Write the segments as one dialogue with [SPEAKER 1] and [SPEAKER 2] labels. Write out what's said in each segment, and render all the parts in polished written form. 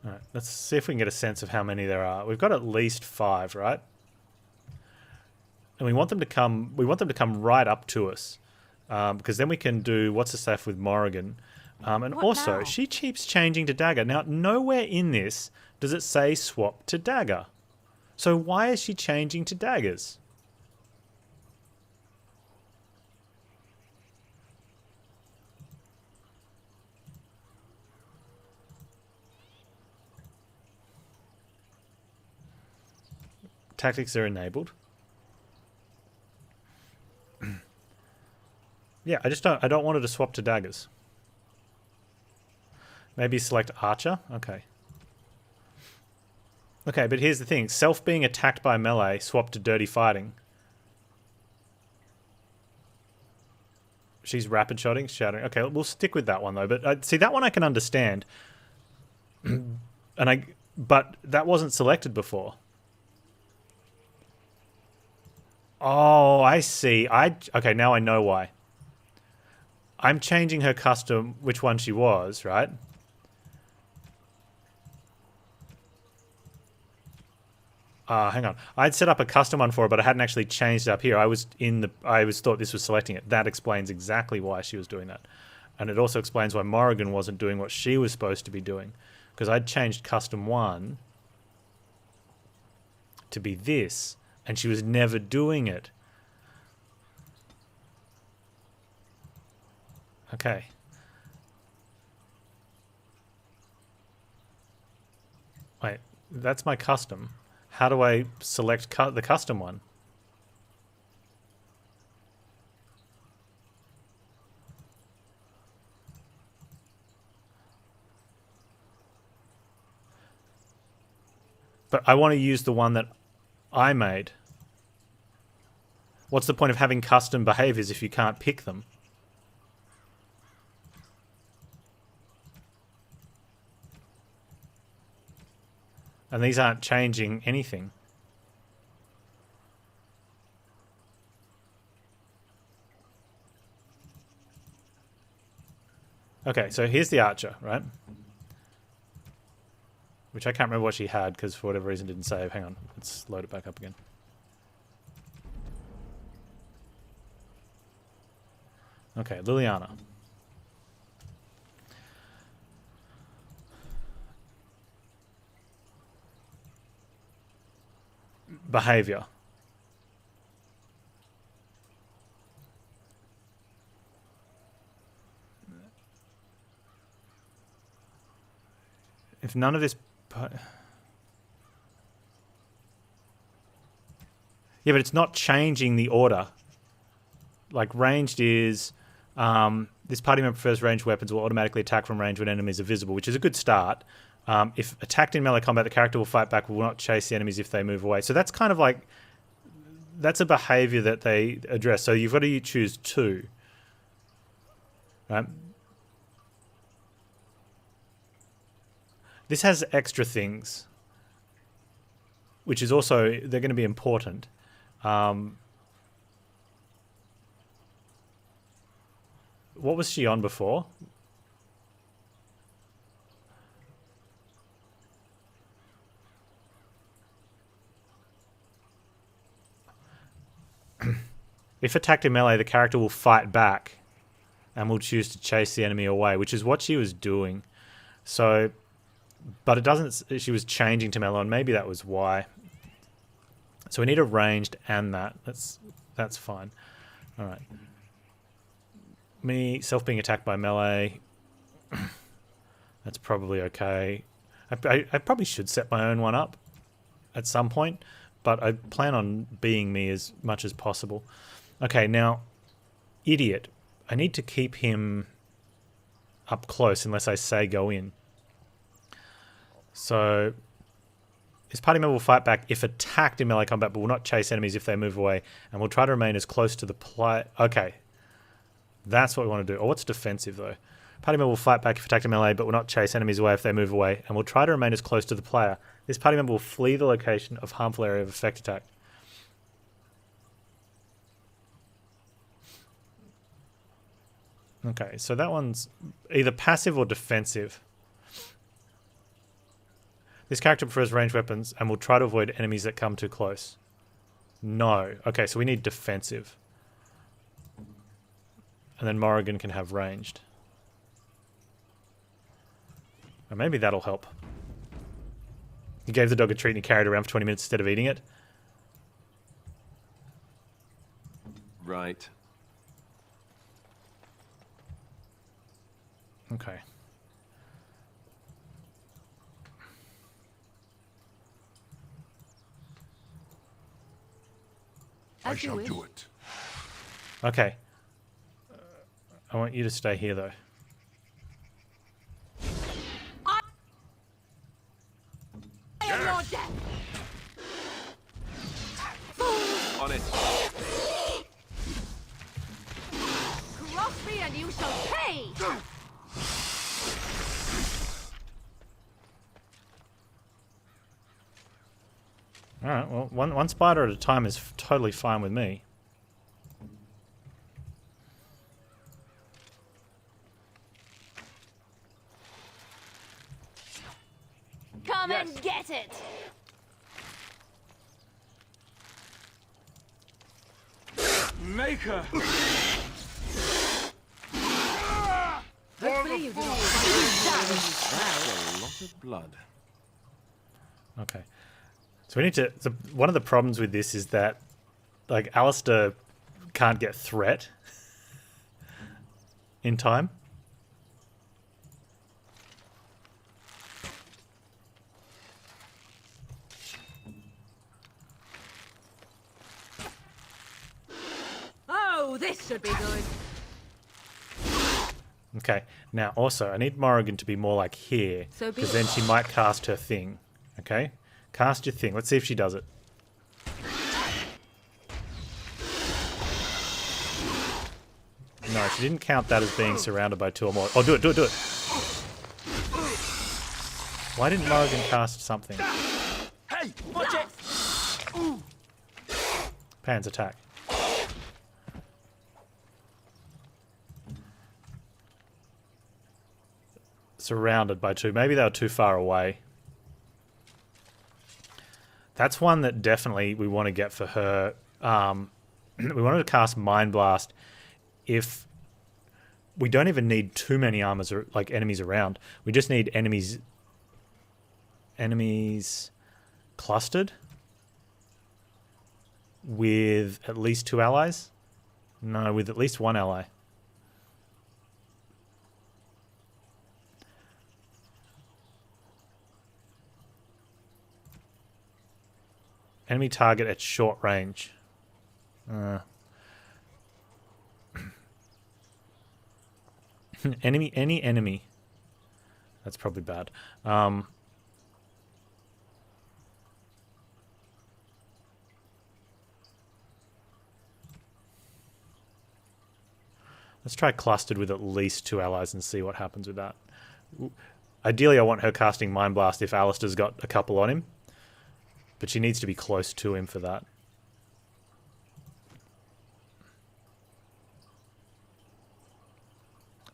[SPEAKER 1] Alright, let's see if we can get a sense of how many there are. We've got at least 5, right? And we want them to come right up to us. Because then we can do what's the stuff with Morrigan. And
[SPEAKER 2] What
[SPEAKER 1] also,
[SPEAKER 2] now?
[SPEAKER 1] she keeps changing to dagger. Now, nowhere in this does it say swap to dagger. So why is she changing to daggers? Tactics are enabled. Yeah, I don't want her to swap to daggers. Maybe select archer? Okay. Okay, but here's the thing. Self being attacked by melee, swap to dirty fighting. She's rapid shotting, shattering. Okay, we'll stick with that one though. But see, that one I can understand. But that wasn't selected before. Oh, I see. Okay, now I know why. I'm changing her custom, which one she was, right? Hang on. I'd set up a custom one for her, but I hadn't actually changed it up here. I was thought this was selecting it. That explains exactly why she was doing that. And it also explains why Morrigan wasn't doing what she was supposed to be doing. Because I'd changed custom 1 to be this, and she was never doing it. Okay. Wait, that's my custom. How do I select the custom one? But I want to use the one that I made. What's the point of having custom behaviors if you can't pick them? And these aren't changing anything. Okay, so here's the archer, right? Which I can't remember what she had because for whatever reason didn't save. Hang on, let's load it back up again. Okay, Liliana. Behavior. If none of this... Yeah, but it's not changing the order. Like, ranged is... this party member prefers ranged weapons will automatically attack from range when enemies are visible, which is a good start. If attacked in melee combat, the character will fight back, will not chase the enemies if they move away. So that's kind of like... That's a behavior that they address. So you've got to choose 2. Right? This has extra things, which is also, they're going to be important. What was she on before? If attacked in melee, the character will fight back and will choose to chase the enemy away, which is what she was doing. So... But it doesn't... She was changing to melee, and maybe that was why. So we need a ranged and that. That's fine. Alright. Me, self being attacked by melee. That's probably okay. I probably should set my own one up at some point, but I plan on being me as much as possible. Okay, now, idiot. I need to keep him up close unless I say go in. So, this party member will fight back if attacked in melee combat, but will not chase enemies if they move away, and will try to remain as close to the player. Okay, that's what we want to do. Oh, what's defensive though? Party member will fight back if attacked in melee, but will not chase enemies away if they move away, and will try to remain as close to the player. This party member will flee the location of harmful area of effect attack. Okay, so that one's either passive or defensive. This character prefers ranged weapons and will try to avoid enemies that come too close. No. Okay, so we need defensive. And then Morrigan can have ranged. Or maybe that'll help. He gave the dog a treat and he carried it around for 20 minutes instead of eating it.
[SPEAKER 2] Right.
[SPEAKER 1] Okay.
[SPEAKER 3] I shall do it.
[SPEAKER 1] Okay. I want you to stay here, though.
[SPEAKER 3] I am your death.
[SPEAKER 2] On it.
[SPEAKER 3] Cross me and you shall pay.
[SPEAKER 1] Alright, well, one spider at a time is totally fine with me.
[SPEAKER 3] Come and get it.
[SPEAKER 2] Maker!
[SPEAKER 3] Hopefully you do not
[SPEAKER 2] That's a lot of blood.
[SPEAKER 1] Okay. So we need to... one of the problems with this is that, like, Alistair can't get threat in time.
[SPEAKER 3] Oh, this should be good.
[SPEAKER 1] Okay. Now, also, I need Morrigan to be more like here,
[SPEAKER 3] So be
[SPEAKER 1] because then she might cast her thing. Okay? Cast your thing. Let's see if she does it. No, she didn't count that as being surrounded by two or more. Oh, do it, do it, do it. Why didn't Morrigan cast something?
[SPEAKER 2] Hey, watch it!
[SPEAKER 1] Panz attack. Surrounded by two. Maybe they were too far away. That's one that definitely we want to get for her. We wanted to cast Mind Blast if we don't even need too many armors or like enemies around. We just need enemies clustered with at least 2 allies. No, with at least 1 ally. Enemy target at short range. Any enemy. That's probably bad. Let's try clustered with at least 2 allies and see what happens with that. Ideally, I want her casting Mind Blast if Alistair's got a couple on him. But she needs to be close to him for that.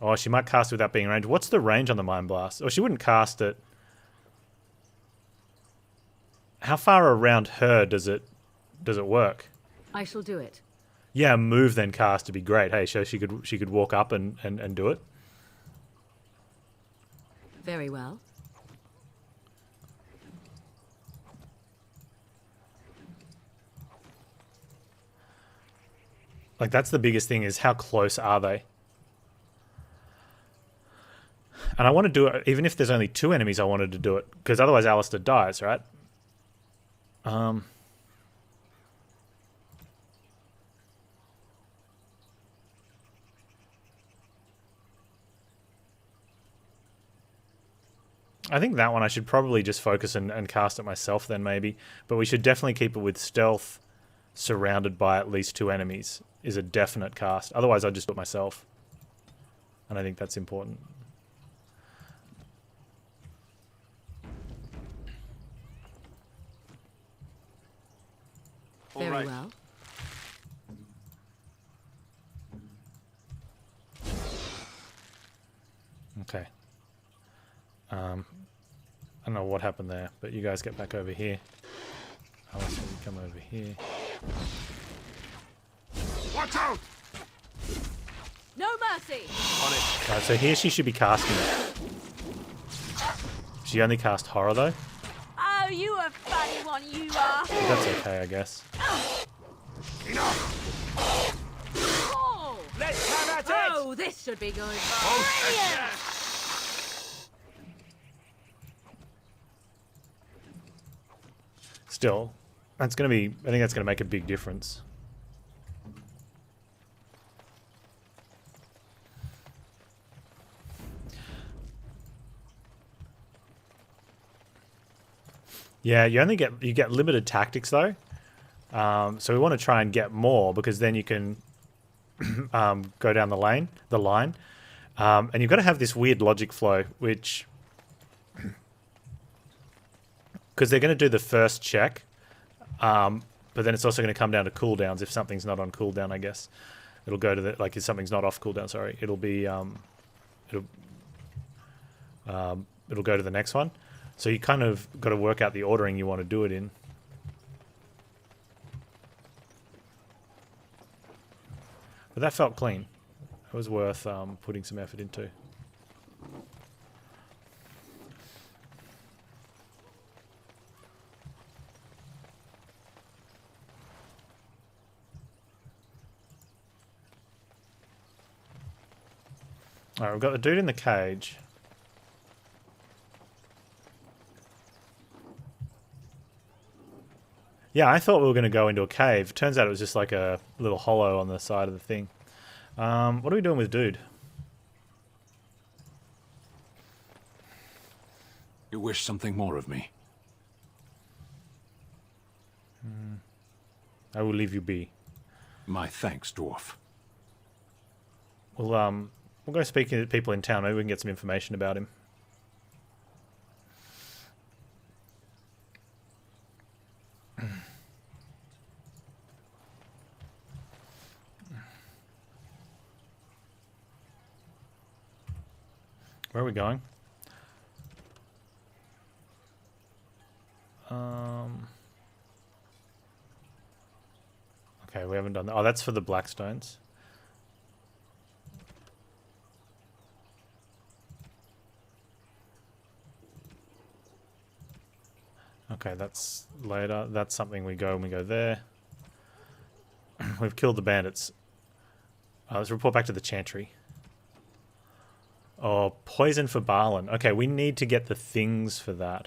[SPEAKER 1] Oh, she might cast it without being ranged. What's the range on the Mind Blast? Oh, she wouldn't cast it. How far around her does it work?
[SPEAKER 3] I shall do it.
[SPEAKER 1] Yeah, move then cast to be great. Hey, so she could walk up and do it.
[SPEAKER 3] Very well.
[SPEAKER 1] Like, that's the biggest thing, is how close are they? And I want to do it, even if there's only 2 enemies, I wanted to do it. Because otherwise Alistair dies, right? I think that one I should probably just focus and cast it myself then maybe. But we should definitely keep it with stealth, surrounded by at least 2 enemies, is a definite cast. Otherwise I'll just do it myself. And I think that's important.
[SPEAKER 3] Very well.
[SPEAKER 1] Okay. don't know what happened there, but you guys get back over here. I'll also come over here.
[SPEAKER 2] Watch out!
[SPEAKER 3] No mercy.
[SPEAKER 2] On it.
[SPEAKER 1] Alright, so here she should be casting it. She only cast horror though.
[SPEAKER 3] Oh, you a funny one, you are.
[SPEAKER 1] But that's okay, I guess.
[SPEAKER 2] Enough!
[SPEAKER 3] Oh,
[SPEAKER 2] Let's have at it!
[SPEAKER 3] oh, this should be good.
[SPEAKER 2] Oh,
[SPEAKER 3] Brilliant.
[SPEAKER 1] Still, that's gonna be. I think that's gonna make a big difference. Yeah, you get limited tactics though, so we want to try and get more because then you can go down the line, and you've got to have this weird logic flow, which because they're going to do the first check, but then it's also going to come down to cooldowns if something's not on cooldown. I guess it'll go to the if something's not off cooldown. Sorry, it'll be it'll go to the next one. So you kind of got to work out the ordering you want to do it in. But that felt clean. It was worth putting some effort into. Alright, we've got the dude in the cage. Yeah, I thought we were going to go into a cave. Turns out it was just like a little hollow on the side of the thing. What are we doing with dude?
[SPEAKER 4] You wish something more of me?
[SPEAKER 1] I will leave you be.
[SPEAKER 4] My thanks, dwarf.
[SPEAKER 1] We'll go speak to people in town. Maybe we can get some information about him. Where are we going? Okay, we haven't done that. Oh, that's for the Blackstones. Okay, that's later. That's something we go when we go there. We've killed the bandits. Let's report back to the Chantry. Oh, poison for Barlin. Okay, we need to get the things for that.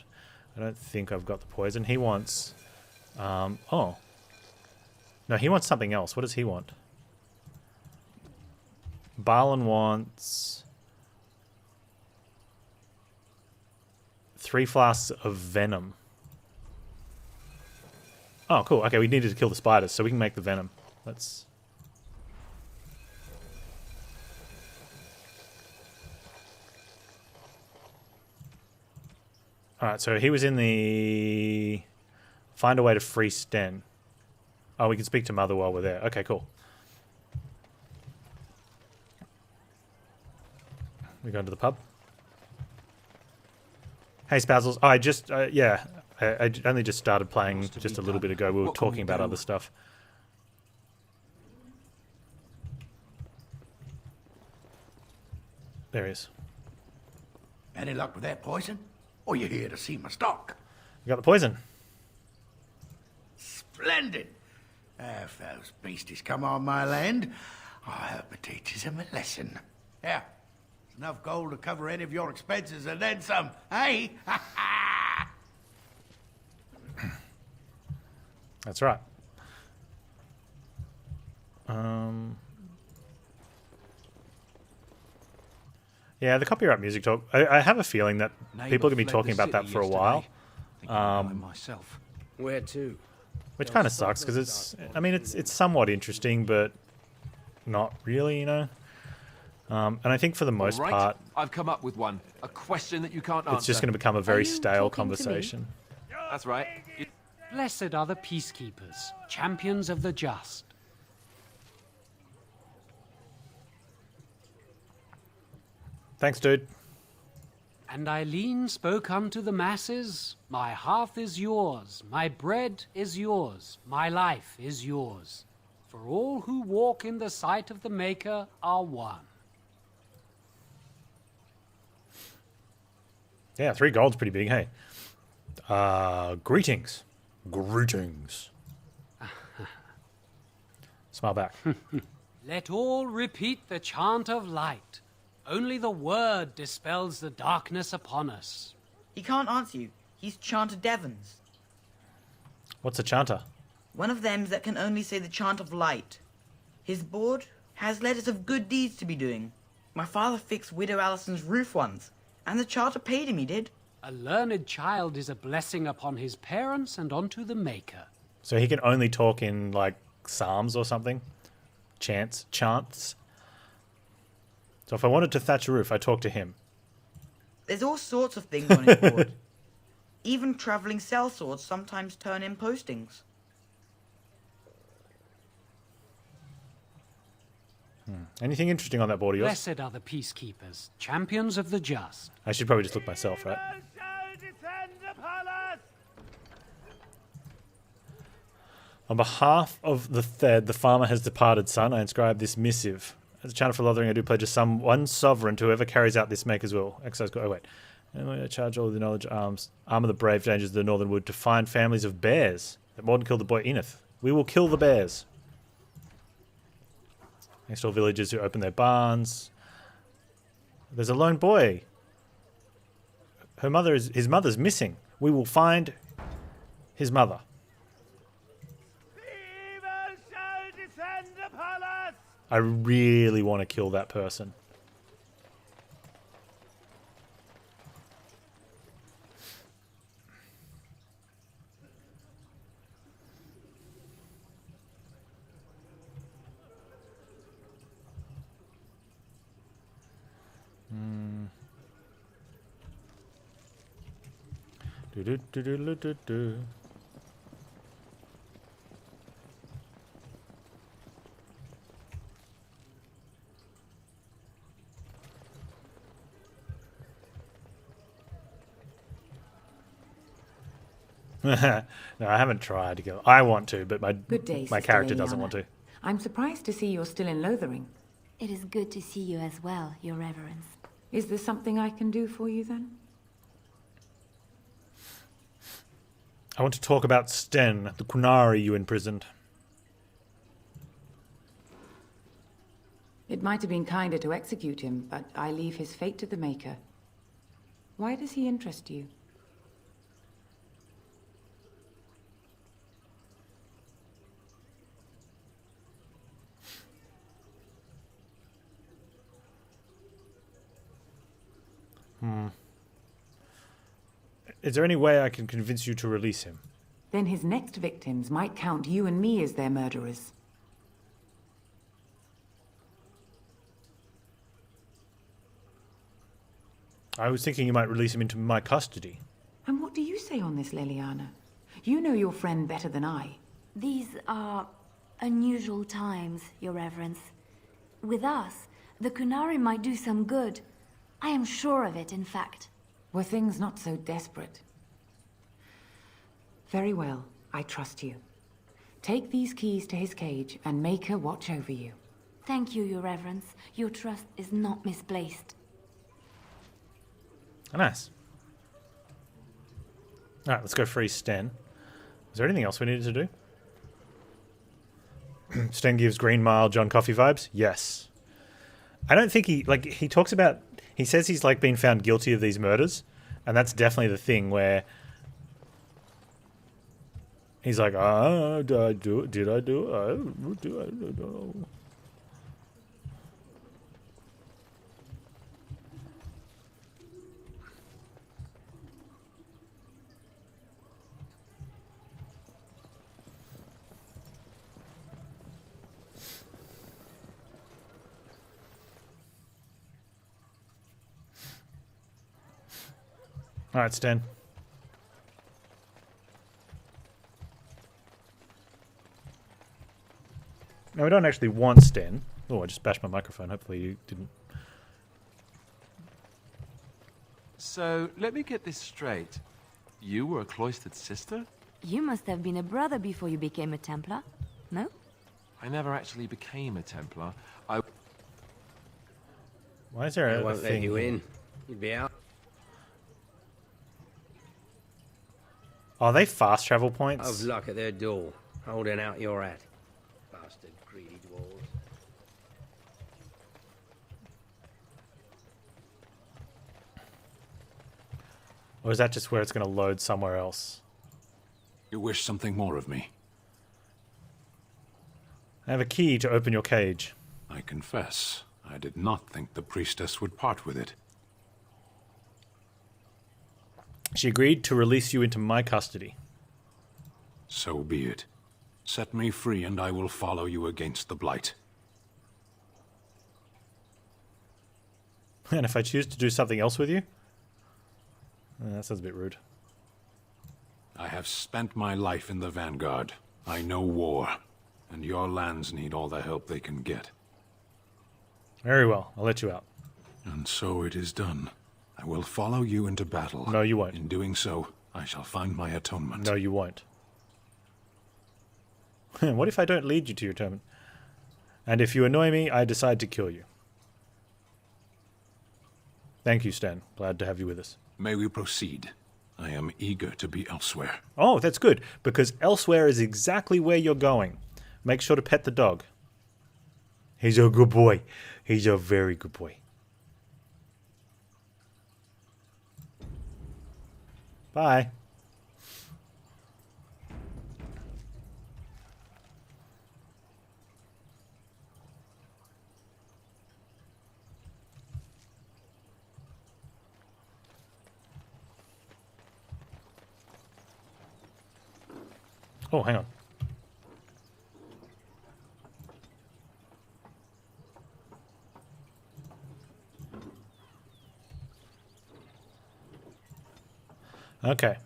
[SPEAKER 1] I don't think I've got the poison. He wants... oh. No, he wants something else. What does he want? Barlin wants... 3 flasks of venom. Oh, cool. Okay, we needed to kill the spiders, so we can make the venom. Let's... Alright, so he was in the... Find a way to free Sten. Oh, we can speak to Mother while we're there. Okay, cool. We going to the pub? Hey, Spazzles. Oh, I just... yeah. I only just started playing just a little bit ago. We were talking about other stuff. There he is.
[SPEAKER 5] Any luck with that poison? Or you here to see my stock?
[SPEAKER 1] You got the poison.
[SPEAKER 5] Splendid! If those beasties come on my land, I hope it teaches them a lesson. Yeah, enough gold to cover any of your expenses and then some, eh?
[SPEAKER 1] That's right. Yeah, the copyright music talk. I have a feeling that people are going to be talking about that for a while.
[SPEAKER 4] Myself.
[SPEAKER 2] Where to?
[SPEAKER 1] Which kind of sucks because it's. I mean, it's somewhat interesting, but not really, you know. And I think for the most
[SPEAKER 2] All right,
[SPEAKER 1] part,
[SPEAKER 2] I've come up with one. A question that you can't answer.
[SPEAKER 1] it's just going to become a very
[SPEAKER 3] you
[SPEAKER 1] stale
[SPEAKER 3] talking to me?
[SPEAKER 1] conversation.
[SPEAKER 2] That's right.
[SPEAKER 6] Blessed are the peacekeepers, champions of the just.
[SPEAKER 1] Thanks, dude.
[SPEAKER 6] And Eileen spoke unto the masses, my hearth is yours, my bread is yours, my life is yours. For all who walk in the sight of the Maker are one.
[SPEAKER 1] Yeah, 3 gold's pretty big, hey. Greetings. Greetings. Smile back.
[SPEAKER 6] Let all repeat the chant of light. Only the word dispels the darkness upon us.
[SPEAKER 7] He can't answer you. He's Chanter Devons.
[SPEAKER 1] What's a chanter?
[SPEAKER 7] One of them that can only say the chant of light. His board has letters of good deeds to be doing. My father fixed Widow Allison's roof once, and the charter paid him, he did.
[SPEAKER 6] A learned child is a blessing upon his parents and unto the Maker.
[SPEAKER 1] So he can only talk in, like, psalms or something? Chants? So if I wanted to thatch a roof, I talk to him.
[SPEAKER 7] There's all sorts of things on his board. Even travelling sellswords sometimes turn in postings.
[SPEAKER 1] Anything interesting on that board of yours?
[SPEAKER 6] Blessed are the peacekeepers, champions of the just.
[SPEAKER 1] I should probably just look myself, right? On behalf of the Thed, the farmer has departed son, I inscribe this missive. As a channel for Lothering, I do pledge one sovereign to whoever carries out this maker's will. Exercise. Oh wait. And I charge all the knowledge, arms, arm of the brave dangers of the northern wood to find families of bears that more than killed the boy Enith. We will kill the bears. Next door villagers who open their barns. There's a lone boy. His mother's missing. We will find his mother.
[SPEAKER 5] Evil shall descend upon us.
[SPEAKER 1] I really want to kill that person. Do. No, I haven't tried to go. I want to, but
[SPEAKER 8] Good day,
[SPEAKER 1] my
[SPEAKER 8] Sister
[SPEAKER 1] character doesn't
[SPEAKER 8] Leliana.
[SPEAKER 1] want to.
[SPEAKER 8] I'm surprised to see you're still in Lothering.
[SPEAKER 3] It is good to see you as well, Your Reverence.
[SPEAKER 8] Is there something I can do for you then?
[SPEAKER 1] I want to talk about Sten, the Kunari you imprisoned.
[SPEAKER 8] It might have been kinder to execute him, but I leave his fate to the Maker. Why does he interest you?
[SPEAKER 1] Is there any way I can convince you to release him?
[SPEAKER 8] Then his next victims might count you and me as their murderers.
[SPEAKER 1] I was thinking you might release him into my custody.
[SPEAKER 8] And what do you say on this, Leliana? You know your friend better than I.
[SPEAKER 3] These are unusual times, Your Reverence. With us, the Kunari might do some good. I am sure of it, in fact.
[SPEAKER 8] Were things not so desperate? Very well, I trust you. Take these keys to his cage and make her watch over you.
[SPEAKER 3] Thank you, Your Reverence. Your trust is not misplaced.
[SPEAKER 1] Oh, nice. Alright, let's go free Sten. Is there anything else we needed to do? Sten gives Green Mile John Coffey vibes? Yes. I don't think he talks about, he says he's like been found guilty of these murders, and that's definitely the thing where he's like, did I do it? I don't know. Alright, Sten. Now, we don't actually want Sten. Oh, I just bashed my microphone. Hopefully you didn't.
[SPEAKER 2] So, let me get this straight. You were a cloistered sister?
[SPEAKER 3] You must have been a brother before you became a Templar, no?
[SPEAKER 2] I never actually became a Templar.
[SPEAKER 1] Why is there
[SPEAKER 9] I
[SPEAKER 1] a
[SPEAKER 9] won't let
[SPEAKER 1] thing?
[SPEAKER 9] you in. You'd be out.
[SPEAKER 1] Are they fast travel
[SPEAKER 9] Of
[SPEAKER 1] points?
[SPEAKER 9] luck at their door, holding out your hat. Bastard greedy dwarves.
[SPEAKER 1] Or is that just where it's going to load somewhere else?
[SPEAKER 4] You wish something more of me?
[SPEAKER 1] I have a key to open your cage.
[SPEAKER 4] I confess, I did not think the priestess would part with it.
[SPEAKER 1] She agreed to release you into my custody.
[SPEAKER 4] So be it. Set me free and I will follow you against the blight.
[SPEAKER 1] And if I choose to do something else with you? That sounds a bit rude.
[SPEAKER 4] I have spent my life in the Vanguard. I know war, and your lands need all the help they can get.
[SPEAKER 1] Very well, I'll let you out.
[SPEAKER 4] And so it is done. I will follow you into battle.
[SPEAKER 1] No, you won't.
[SPEAKER 4] In doing so, I shall find my atonement.
[SPEAKER 1] No, you won't. What if I don't lead you to your atonement? And if you annoy me, I decide to kill you. Thank you, Stan. Glad to have you with us.
[SPEAKER 4] May we proceed? I am eager to be elsewhere.
[SPEAKER 1] Oh, that's good, because elsewhere is exactly where you're going. Make sure to pet the dog. He's a good boy. He's a very good boy. Bye. Oh, hang on. Okay.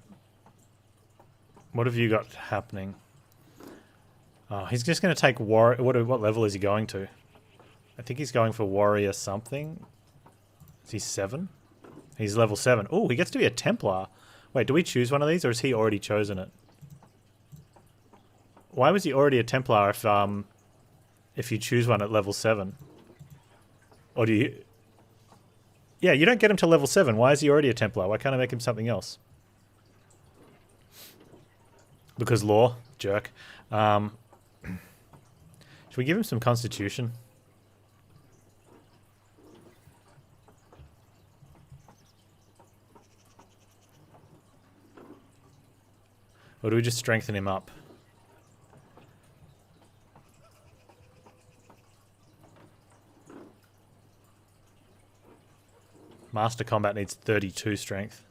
[SPEAKER 1] What have you got happening? Oh, he's just going to take warrior. What level is he going to? I think he's going for warrior something. Is he 7? He's level 7. Oh, he gets to be a Templar. Wait, do we choose one of these, or has he already chosen it? Why was he already a Templar if you choose one at level 7? Or do you... Yeah, you don't get him to level 7. Why is he already a Templar? Why can't I make him something else? Because law, jerk. Should we give him some constitution? Or do we just strengthen him up? Master Combat needs 32 strength.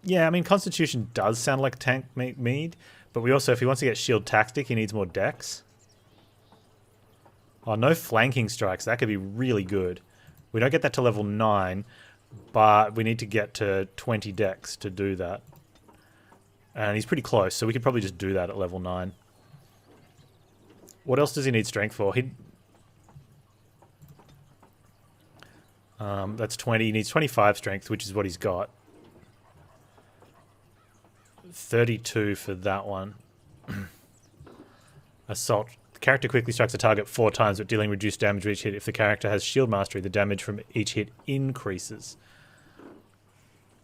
[SPEAKER 1] Yeah, I mean, Constitution does sound like tank mead, but we also, if he wants to get Shield-tastic, he needs more dex. Oh, no flanking strikes. That could be really good. We don't get that to level 9, but we need to get to 20 dex to do that. And he's pretty close, so we could probably just do that at level 9. What else does he need strength for? That's 20. He needs 25 strength, which is what he's got. 32 for that one. Assault. The character quickly strikes a target 4 times, but dealing reduced damage with each hit. If the character has shield mastery, the damage from each hit increases.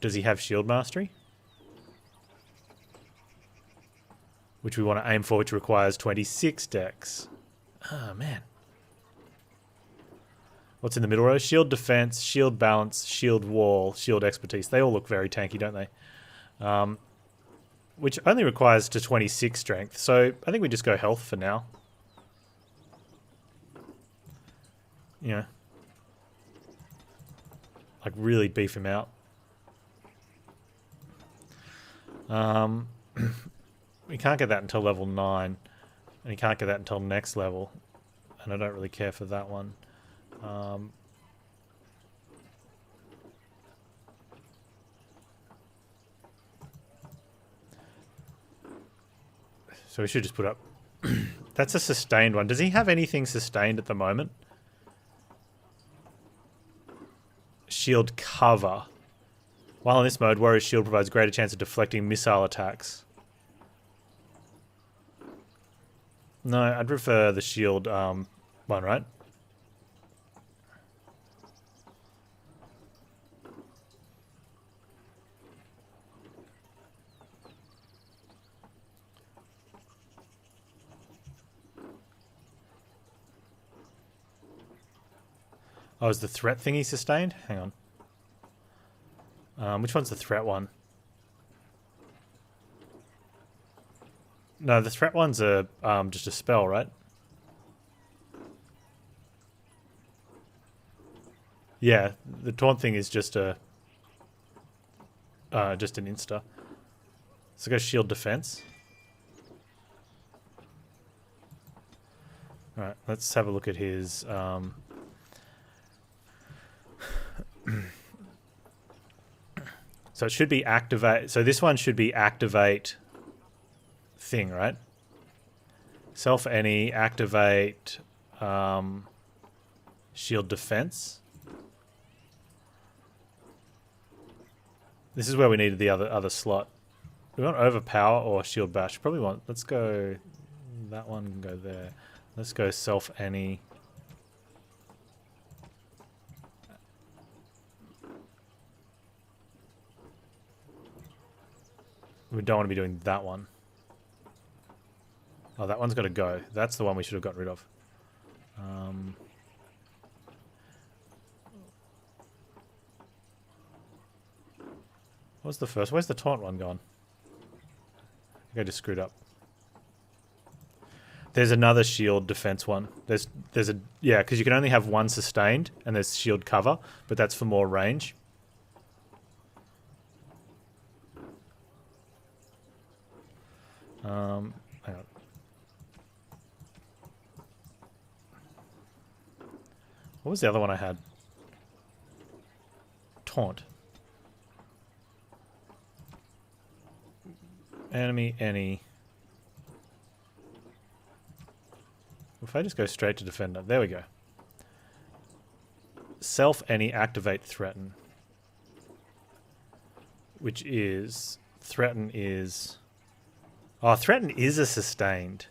[SPEAKER 1] Does he have shield mastery? Which we want to aim for, which requires 26 dex. Oh, man. What's in the middle row? Shield defense, shield balance, shield wall, shield expertise. They all look very tanky, don't they? Which only requires to 26 strength. So I think we just go health for now. Yeah. Like really beef him out. We can't get that until level 9. And you can't get that until next level. And I don't really care for that one. So we should just put up... That's a sustained one. Does he have anything sustained at the moment? shield cover. While in this mode, Warrior's Shield provides a greater chance of deflecting missile attacks. No, I'd prefer the shield one, right? Oh, is the threat thingy sustained? Hang on. Which one's the threat one? No, the threat one's just a spell, right? Yeah, the taunt thing is just an insta. So go shield defense. All right, let's have a look at his. So it should be activate. So this one should be activate thing, right? Self any activate shield defense. This is where we needed the other slot. We want overpower or shield bash. Probably want. Let's go. That one can go there. Let's go self any. We don't want to be doing that one. Oh, that one's got to go. That's the one we should have got rid of. What's the first? Where's the taunt one gone? I think I just screwed up. There's another shield defense one. There's a yeah, because you can only have one sustained, and there's shield cover, but that's for more range. Hang on. What was the other one I had? Taunt. Enemy, any. If I just go straight to defender, there we go. Self any activate threaten, which is threaten is. Oh, threaten is a sustained.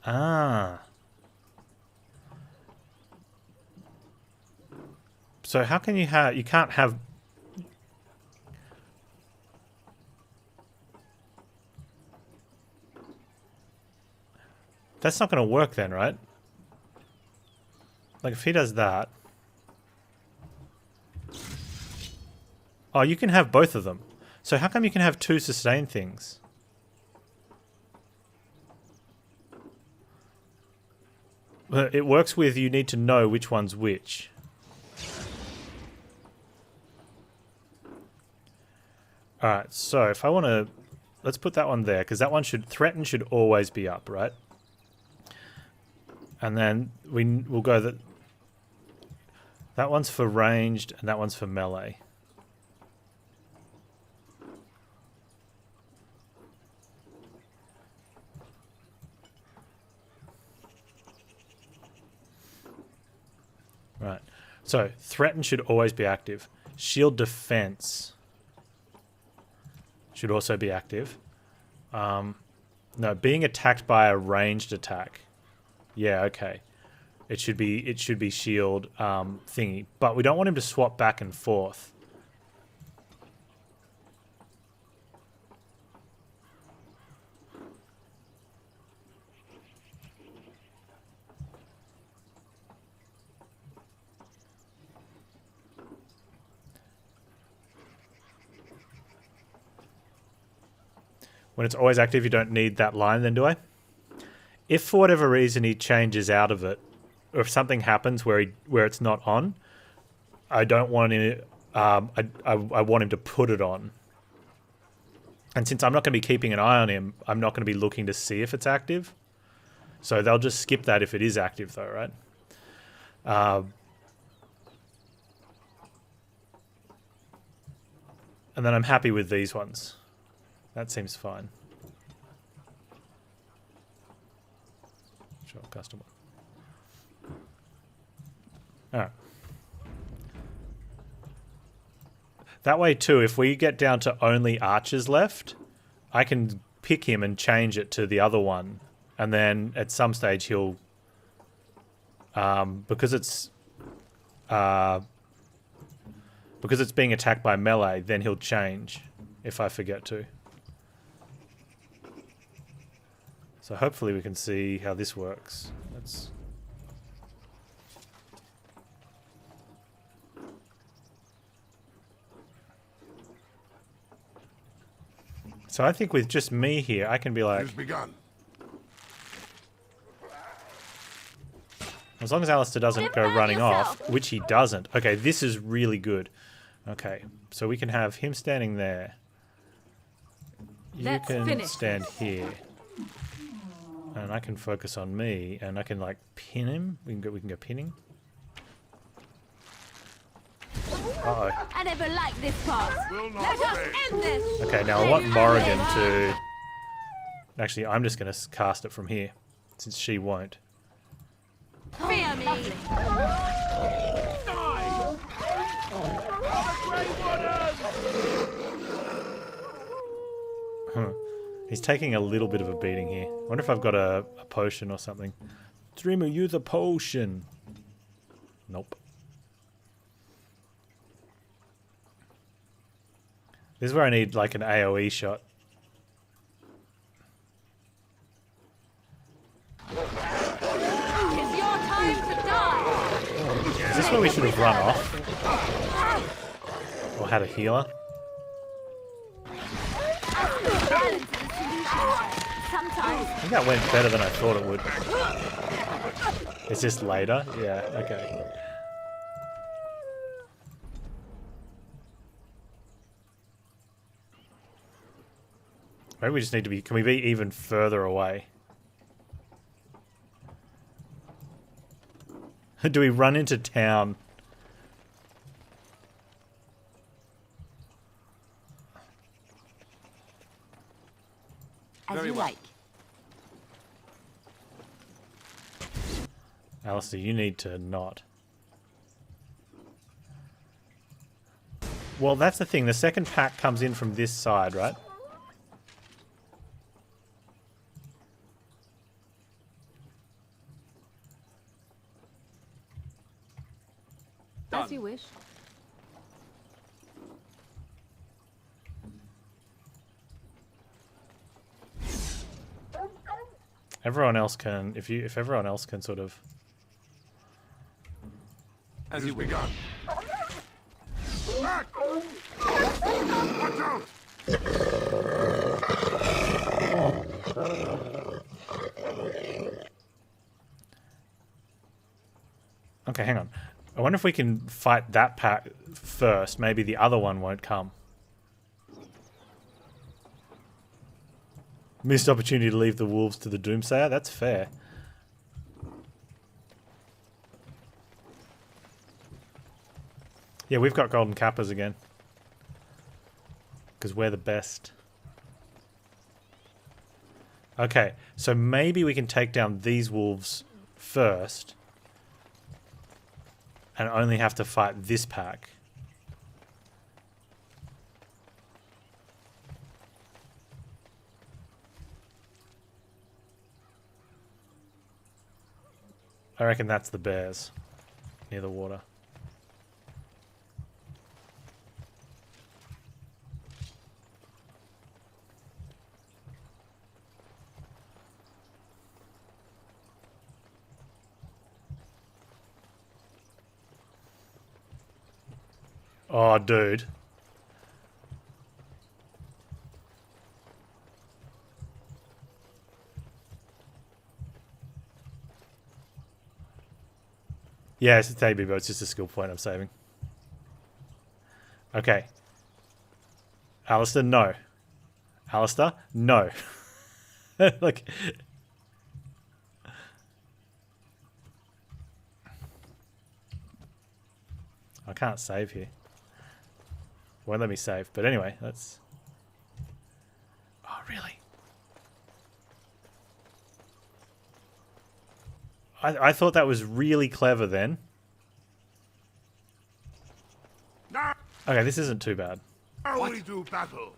[SPEAKER 1] Ah. So how can you have... You can't have... That's not going to work then, right? Like if he does that... Oh, you can have both of them. So how come you can have two sustained things? Well, it works with you need to know which one's which. Alright, so if I want to... Let's put that one there, because that one should... Threaten should always be up, right? And then we'll go that... That one's for ranged, and that one's for melee. Right. So, threaten should always be active. Shield defense should also be active. No, being attacked by a ranged attack. Yeah, okay. It should be shield thingy, but we don't want him to swap back and forth. When it's always active, you don't need that line then, do I? If for whatever reason he changes out of it, or if something happens where it's not on, I don't want him. I want him to put it on. And since I'm not going to be keeping an eye on him, I'm not going to be looking to see if it's active. So they'll just skip that if it is active, though, right? And then I'm happy with these ones. That seems fine. Sure, custom one. Alright. That way too, if we get down to only archers left, I can pick him and change it to the other one. And then at some stage he'll... because it's being attacked by melee, then he'll change if I forget to. So hopefully we can see how this works. Let's... So I think with just me here, I can be like... As long as Alistair doesn't go running off, which he doesn't. Okay, this is really good. Okay, so we can have him standing there. You can stand here. And I can focus on me, and I can like pin him. We can go pinning. Uh-oh.
[SPEAKER 3] I never liked this part. Let us end this.
[SPEAKER 1] Okay, now I want Morrigan to... Actually, I'm just going to cast it from here, since she won't.
[SPEAKER 3] Fear me.
[SPEAKER 1] Huh. He's taking a little bit of a beating here. I wonder if I've got a potion or something. Dreamer, use a potion. Nope. This is where I need like an AoE shot.
[SPEAKER 3] It's your time to die.
[SPEAKER 1] Is this where we should have run off? Or had a healer? I think that went better than I thought it would. It's just later? Yeah, okay. Maybe we just need to be... Can we be even further away? Do we run into town?
[SPEAKER 3] As you like.
[SPEAKER 1] Alistair, you need to not. Well, that's the thing. The second pack comes in from this side, right?
[SPEAKER 8] As you wish.
[SPEAKER 1] Everyone else can, if everyone else can sort of...
[SPEAKER 4] As you begun.
[SPEAKER 1] Okay, hang on. I wonder if we can fight that pack first. Maybe the other one won't come. Missed opportunity to leave the wolves to the Doomsayer? That's fair. Yeah, we've got golden kappas again. Because we're the best. Okay, so maybe we can take down these wolves first. And only have to fight this pack. I reckon that's the bears near the water. Oh, dude. Yeah, it's a Taby, but it's just a skill point I'm saving. Okay. Alistair, no. Alistair, no. Like... I can't save here. Won't let me save. But anyway, let's... I thought that was really clever then. Okay, this isn't too bad.
[SPEAKER 10] Now we do battle.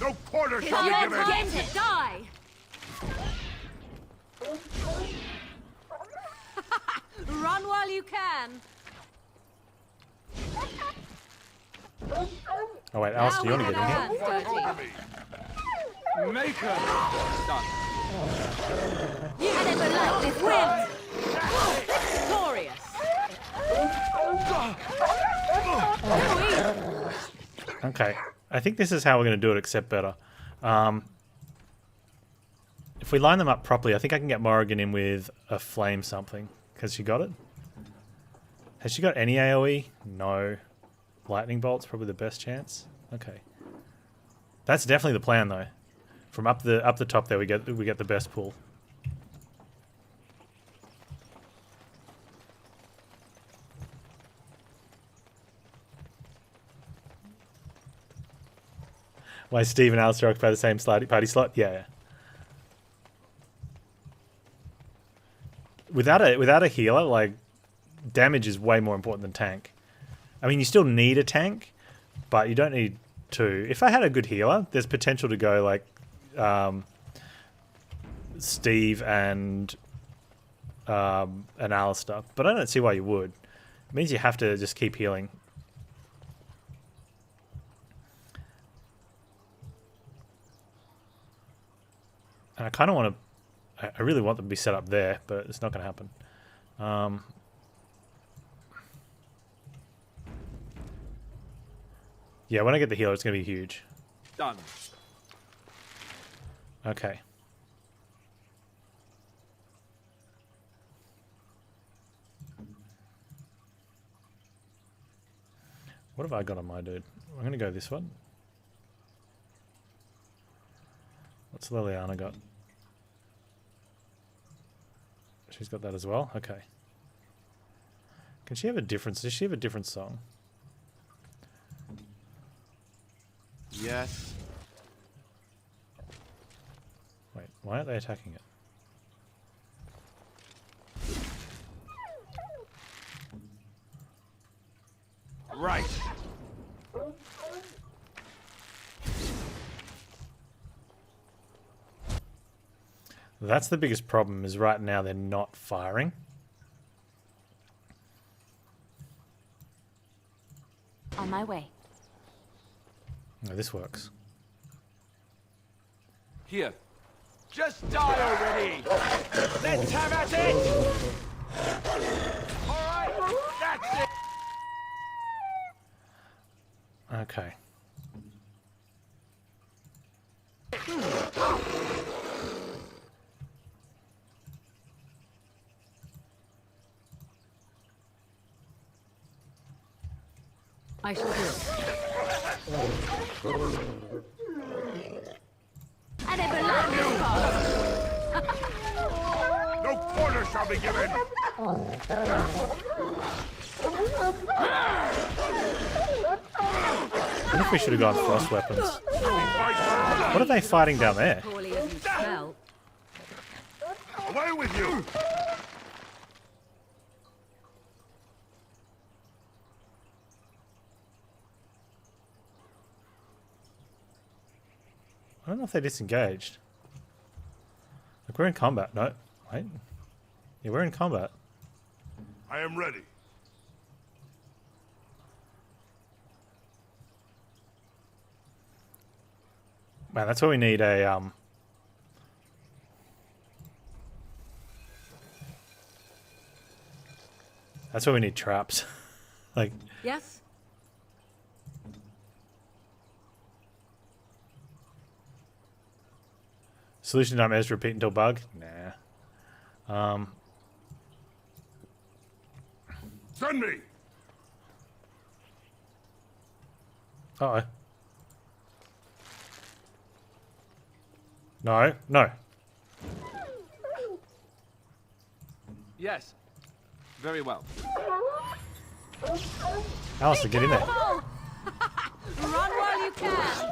[SPEAKER 10] No quarter shall be given.
[SPEAKER 3] Get to die!
[SPEAKER 11] Run while you can.
[SPEAKER 1] Oh wait, Alice, do you want to get in here?
[SPEAKER 2] Maker! Done.
[SPEAKER 11] You never like this win. Victorious.
[SPEAKER 1] Okay, I think this is how we're going to do it, except better. If we line them up properly, I think I can get Morrigan in with a flame something. Has she got it? Has she got any AoE? No. Lightning bolt's probably the best chance. Okay, that's definitely the plan, though. From up the top there, we get the best pull. Why Steve and Alistair occupy the same party slot? Yeah. Without a healer, like, damage is way more important than tank. I mean, you still need a tank, but you don't need two. If I had a good healer, there's potential to go like Steve and Alistair, but I don't see why you would. It means you have to just keep healing. And I kind of want to... I really want them to be set up there, but it's not going to happen. Yeah, when I get the healer, it's going to be huge.
[SPEAKER 2] Done.
[SPEAKER 1] Okay. What have I got on my dude? I'm going to go this one. What's Liliana got? She's got that as well? Okay. Can she have a difference? Does she have a different song?
[SPEAKER 2] Yes.
[SPEAKER 1] Wait, why aren't they attacking it?
[SPEAKER 10] Right.
[SPEAKER 1] That's the biggest problem, is right now they're not firing.
[SPEAKER 3] On my way.
[SPEAKER 1] No, this works.
[SPEAKER 2] Here.
[SPEAKER 10] Just die already. Let's have at it. All right. That's it.
[SPEAKER 1] Okay.
[SPEAKER 11] I shall do it.
[SPEAKER 3] I never liked this part.
[SPEAKER 10] No quarter shall be given.
[SPEAKER 1] I think we should have gone frost weapons. What are they fighting down there?
[SPEAKER 11] Poorly as you smell.
[SPEAKER 10] Away with you.
[SPEAKER 1] I don't know if they disengaged. Like, we're in combat. No, wait. Yeah, we're in combat.
[SPEAKER 10] I am ready.
[SPEAKER 1] Man, that's where we need a that's where we need traps. Like,
[SPEAKER 11] Yes?
[SPEAKER 1] solution time is repeat until bug? Nah.
[SPEAKER 10] Send me.
[SPEAKER 1] Uh-oh. No, no.
[SPEAKER 2] Yes. Very well.
[SPEAKER 1] Alistair, get in there.
[SPEAKER 11] Run while you can.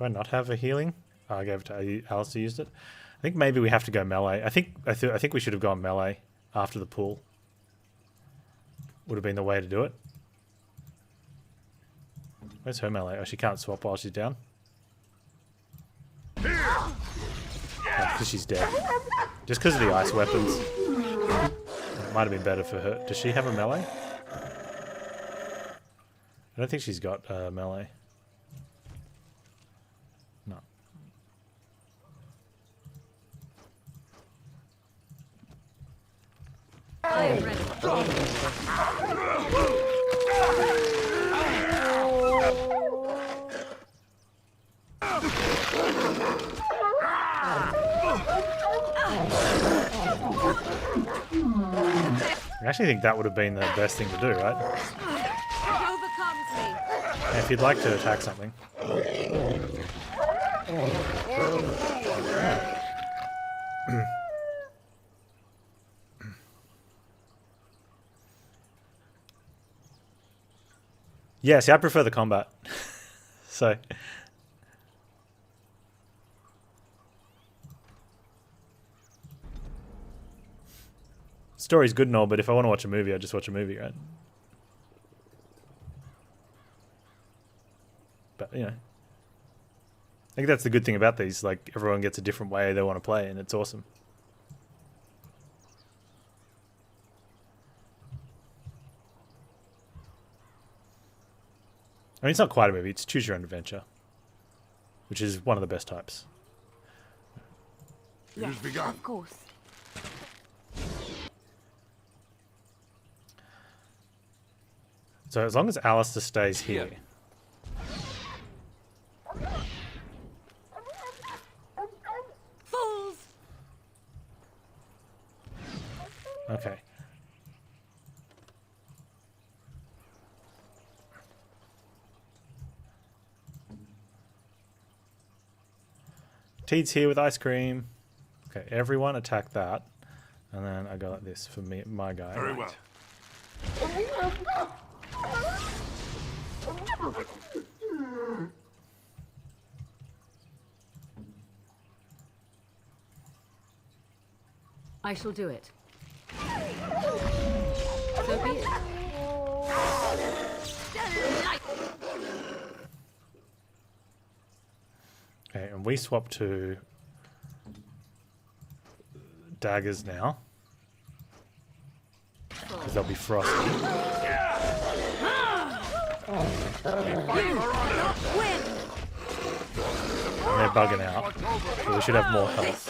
[SPEAKER 1] Do I not have a healing? Oh, I gave it to Alistair. Used it. I think maybe we have to go melee. I think we should have gone melee after the pull. Would have been the way to do it. Where's her melee? Oh, she can't swap while she's down. Oh, because she's dead. Just because of the ice weapons. It might have been better for her. Does she have a melee? I don't think she's got melee. No.
[SPEAKER 11] I'm ready.
[SPEAKER 1] I actually think that would have been the best thing to do, right?
[SPEAKER 11] It overcomes me.
[SPEAKER 1] And if you'd like to attack something. Yeah, see, I prefer the combat. So... Story's good and all, but if I want to watch a movie, I just watch a movie, right? But, you know. I think that's the good thing about these. Like, everyone gets a different way they want to play, and it's awesome. I mean, it's not quite a movie. It's choose your own adventure, which is one of the best types.
[SPEAKER 11] Yes, of course.
[SPEAKER 1] So as long as Alistair stays here.
[SPEAKER 11] Fools!
[SPEAKER 1] Okay. Teed's here with ice cream. Okay, everyone attack that. And then I go like this for me, my guy.
[SPEAKER 10] Very well.
[SPEAKER 11] I shall do it. So be it.
[SPEAKER 1] Okay, and we swap to daggers now. Because they'll be frosty. And they're bugging out. So we should have more health.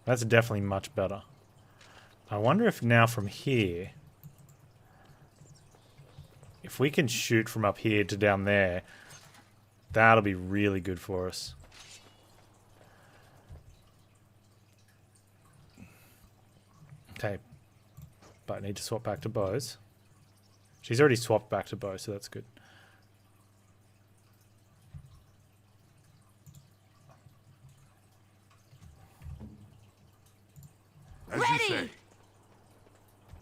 [SPEAKER 1] That's definitely much better. I wonder if now from here, if we can shoot from up here to down there, that'll be really good for us. Okay, but I need to swap back to bows. She's already swapped back to bow, so that's good.
[SPEAKER 10] As you say.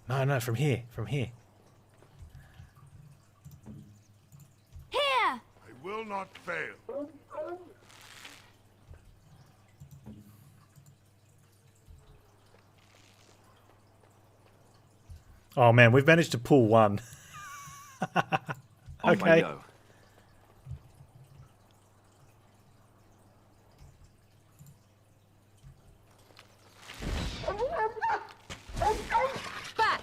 [SPEAKER 1] No, no, from here, from here.
[SPEAKER 11] Here!
[SPEAKER 10] I will not fail.
[SPEAKER 1] Oh man, we've managed to pull one. Okay.
[SPEAKER 11] Back!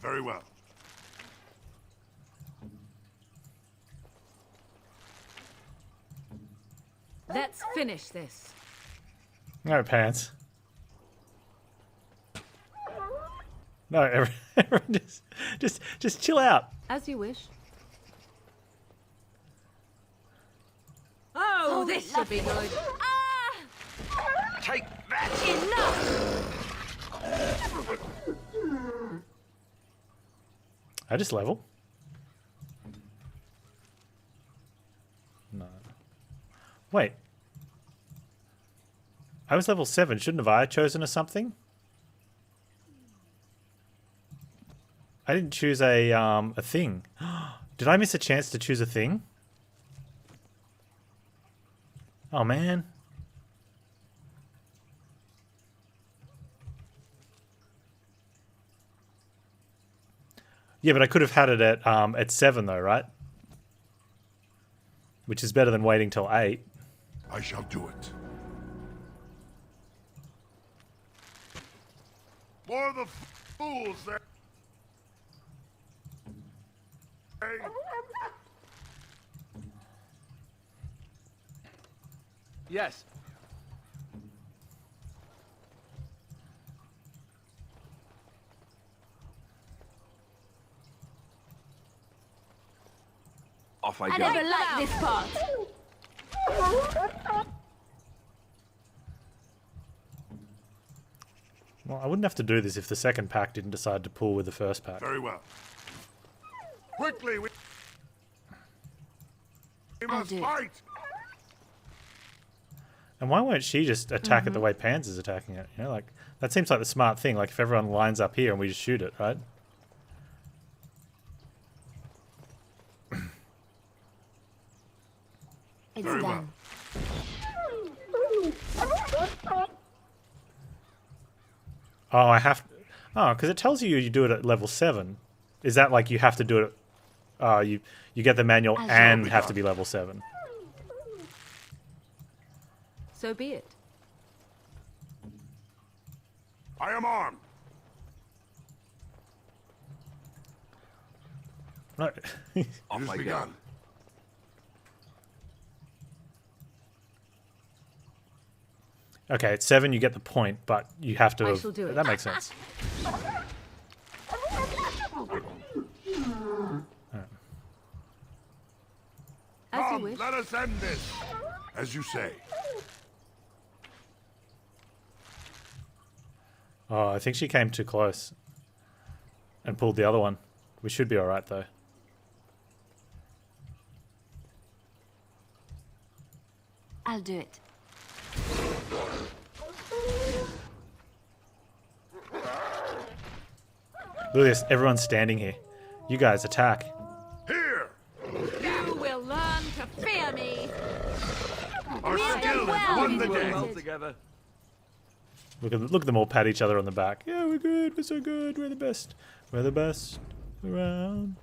[SPEAKER 10] Very well.
[SPEAKER 11] Let's finish this.
[SPEAKER 1] No, Panz. No, everyone just chill out.
[SPEAKER 11] As you wish. Oh, this should be good. Ah!
[SPEAKER 10] Take that!
[SPEAKER 11] Enough!
[SPEAKER 1] I just level? No. Wait. I was level 7. Shouldn't have I chosen a something? I didn't choose a thing. Did I miss a chance to choose a thing? Oh, man. Yeah, but I could have had it at 7 though, right? Which is better than waiting till 8.
[SPEAKER 12] I shall do it. More of the fools there. Hey.
[SPEAKER 10] Yes.
[SPEAKER 2] Off I
[SPEAKER 11] I
[SPEAKER 2] go.
[SPEAKER 11] never liked this part.
[SPEAKER 1] Well, I wouldn't have to do this if the second pack didn't decide to pull with the first pack.
[SPEAKER 12] Very well. Quickly, we must
[SPEAKER 3] do it.
[SPEAKER 12] fight.
[SPEAKER 1] And why won't she just attack it the way Panz is attacking it? You know, like that seems like the smart thing. Like if everyone lines up here and we just shoot it, right?
[SPEAKER 3] It's
[SPEAKER 12] Very
[SPEAKER 3] done.
[SPEAKER 1] Oh, I have. Oh, because it tells you do it at level 7. Is that like you have to do it? You get the manual and have to be level 7.
[SPEAKER 11] So be it.
[SPEAKER 12] I am armed.
[SPEAKER 1] No.
[SPEAKER 12] It
[SPEAKER 2] Off
[SPEAKER 12] has
[SPEAKER 2] I go.
[SPEAKER 12] begun.
[SPEAKER 1] Okay, at 7 you get the point, but you have to.
[SPEAKER 11] I shall do it.
[SPEAKER 1] That makes sense.
[SPEAKER 11] As you
[SPEAKER 12] Come,
[SPEAKER 11] wish.
[SPEAKER 12] let us end this. As you say.
[SPEAKER 1] Oh, I think she came too close and pulled the other one. We should be all right though.
[SPEAKER 3] I'll do it.
[SPEAKER 1] Look at this. Everyone's standing here. You guys attack.
[SPEAKER 12] Here.
[SPEAKER 11] You will learn to fear me.
[SPEAKER 12] Our
[SPEAKER 11] We'll
[SPEAKER 12] skill
[SPEAKER 11] do well.
[SPEAKER 12] has won the
[SPEAKER 11] We'll
[SPEAKER 12] day.
[SPEAKER 11] well
[SPEAKER 2] Together.
[SPEAKER 1] Look at them all pat each other on the back. Yeah, we're good. We're so good. We're the best. We're the best around.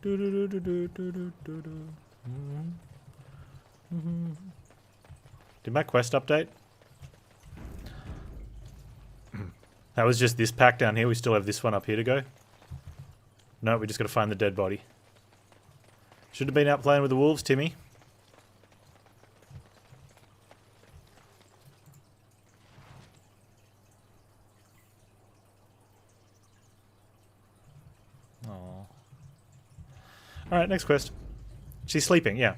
[SPEAKER 1] Do do do do do do do do. Did my quest update? That was just this pack down here. We still have this one up here to go. No, we just got to find the dead body. Should have been out playing with the wolves, Timmy. Oh. Alright, next quest. She's sleeping, yeah.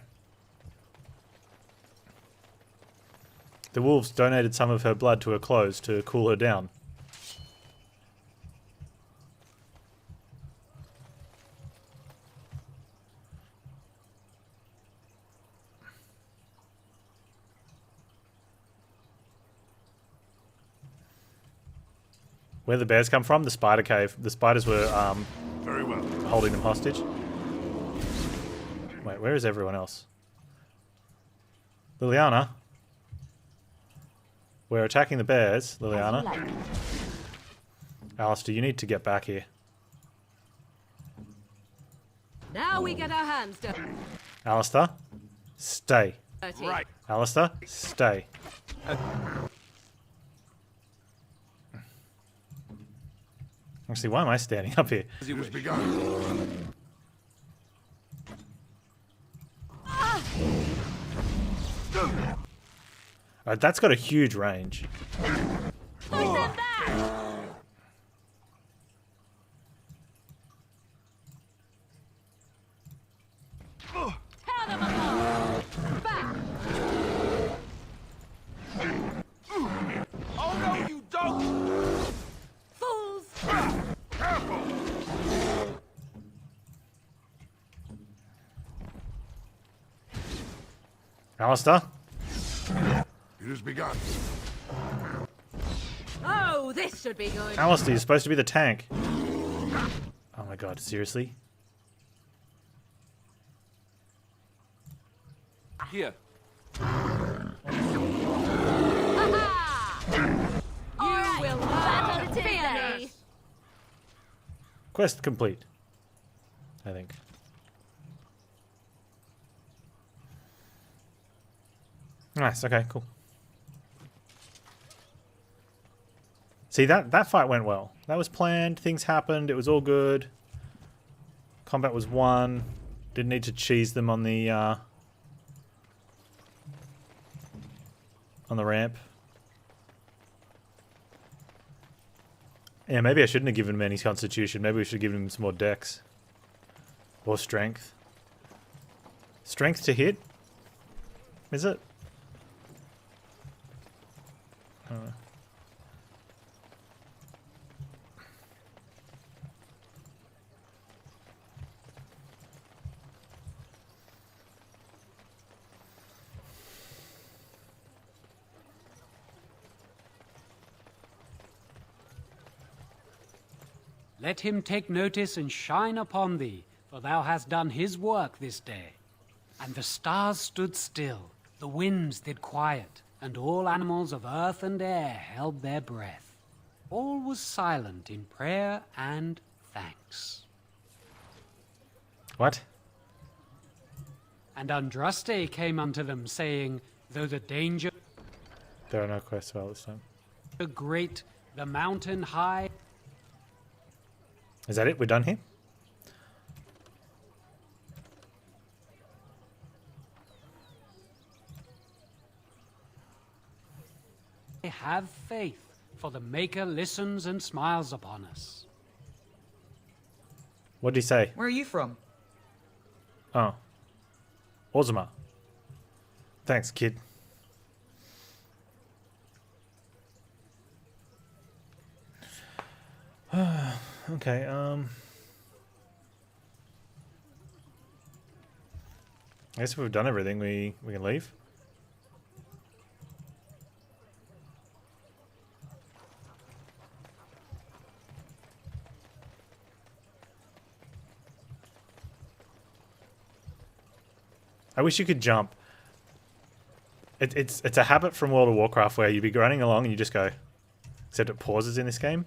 [SPEAKER 1] The wolves donated some of her blood to her clothes to cool her down. Where the bears come from? The spider cave. The spiders were
[SPEAKER 12] Very well.
[SPEAKER 1] holding them hostage. Wait, where is everyone else? Liliana? We're attacking the bears, Liliana.
[SPEAKER 3] Like.
[SPEAKER 1] Alistair, you need to get back here.
[SPEAKER 11] Now we get our hands dirty.
[SPEAKER 1] Alistair, stay.
[SPEAKER 12] Right.
[SPEAKER 1] Alistair, stay. Actually, why am I standing up here?
[SPEAKER 12] It has begun.
[SPEAKER 1] That's got a huge range.
[SPEAKER 11] Tear them apart. Back.
[SPEAKER 10] Oh no, you don't!
[SPEAKER 11] Fools.
[SPEAKER 1] Alistair?
[SPEAKER 12] It has begun.
[SPEAKER 11] Oh, this should be good.
[SPEAKER 1] Alistair, you're supposed to be the tank. Oh my god, seriously?
[SPEAKER 2] Here.
[SPEAKER 11] You will battle fearless.
[SPEAKER 1] Quest complete. I think. Nice, okay, cool. See, that fight went well. That was planned, things happened, it was all good. Combat was won. Didn't need to cheese them on the ramp. Yeah, maybe I shouldn't have given him any constitution. Maybe we should have given him some more dex. Or strength. Strength to hit? Is it?
[SPEAKER 6] Let him take notice and shine upon thee, for thou hast done his work this day. And the stars stood still, the winds did quiet, and all animals of earth and air held their breath. All was silent in prayer and thanks.
[SPEAKER 1] What?
[SPEAKER 6] And Andraste came unto them, saying, though the danger
[SPEAKER 1] There are no quests about this time.
[SPEAKER 6] great, the mountain high,
[SPEAKER 1] Is that it? We're done here?
[SPEAKER 6] have faith, for the Maker listens and smiles upon us.
[SPEAKER 1] What did he say?
[SPEAKER 7] Where are you from?
[SPEAKER 1] Oh. Ozma. Thanks, kid. Okay, I guess if we've done everything, we can leave. I wish you could jump. It's a habit from World of Warcraft where you'd be running along and you just go. Except it pauses in this game.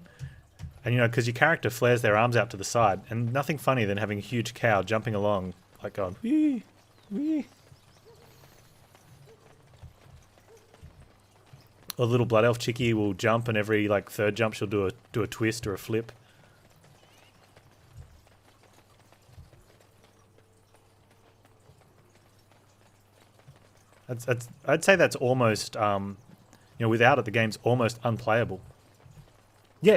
[SPEAKER 1] And you know, because your character flares their arms out to the side, and nothing funnier than having a huge cow jumping along, like going, wee, wee. A little blood elf chickie will jump, and every like third jump she'll do a twist or a flip. I'd say that's almost, without it, the game's almost unplayable. Yeah,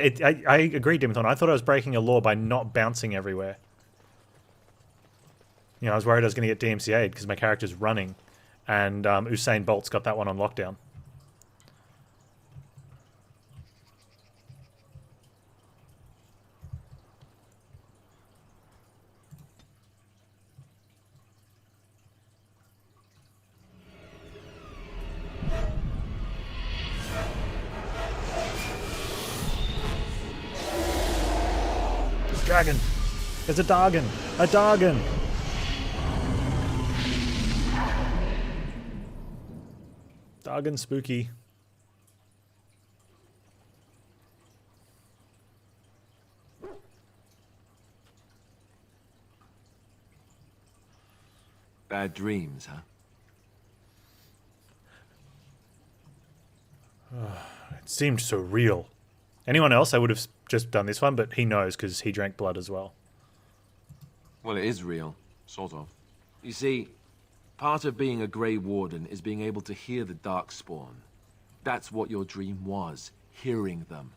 [SPEAKER 1] I agree, Dimithon. I thought I was breaking a law by not bouncing everywhere. You know, I was worried I was going to get DMCA'd because my character's running, and Usain Bolt's got that one on lockdown. Dragon! There's a Dargon! A Dargon! Dargon spooky.
[SPEAKER 2] Bad dreams, huh?
[SPEAKER 1] It seemed so real. Anyone else, I would have just done this one, but he knows because he drank blood as well.
[SPEAKER 2] Well, it is real, sort of. You see, part of being a Grey Warden is being able to hear the Darkspawn. That's what your dream was, hearing them.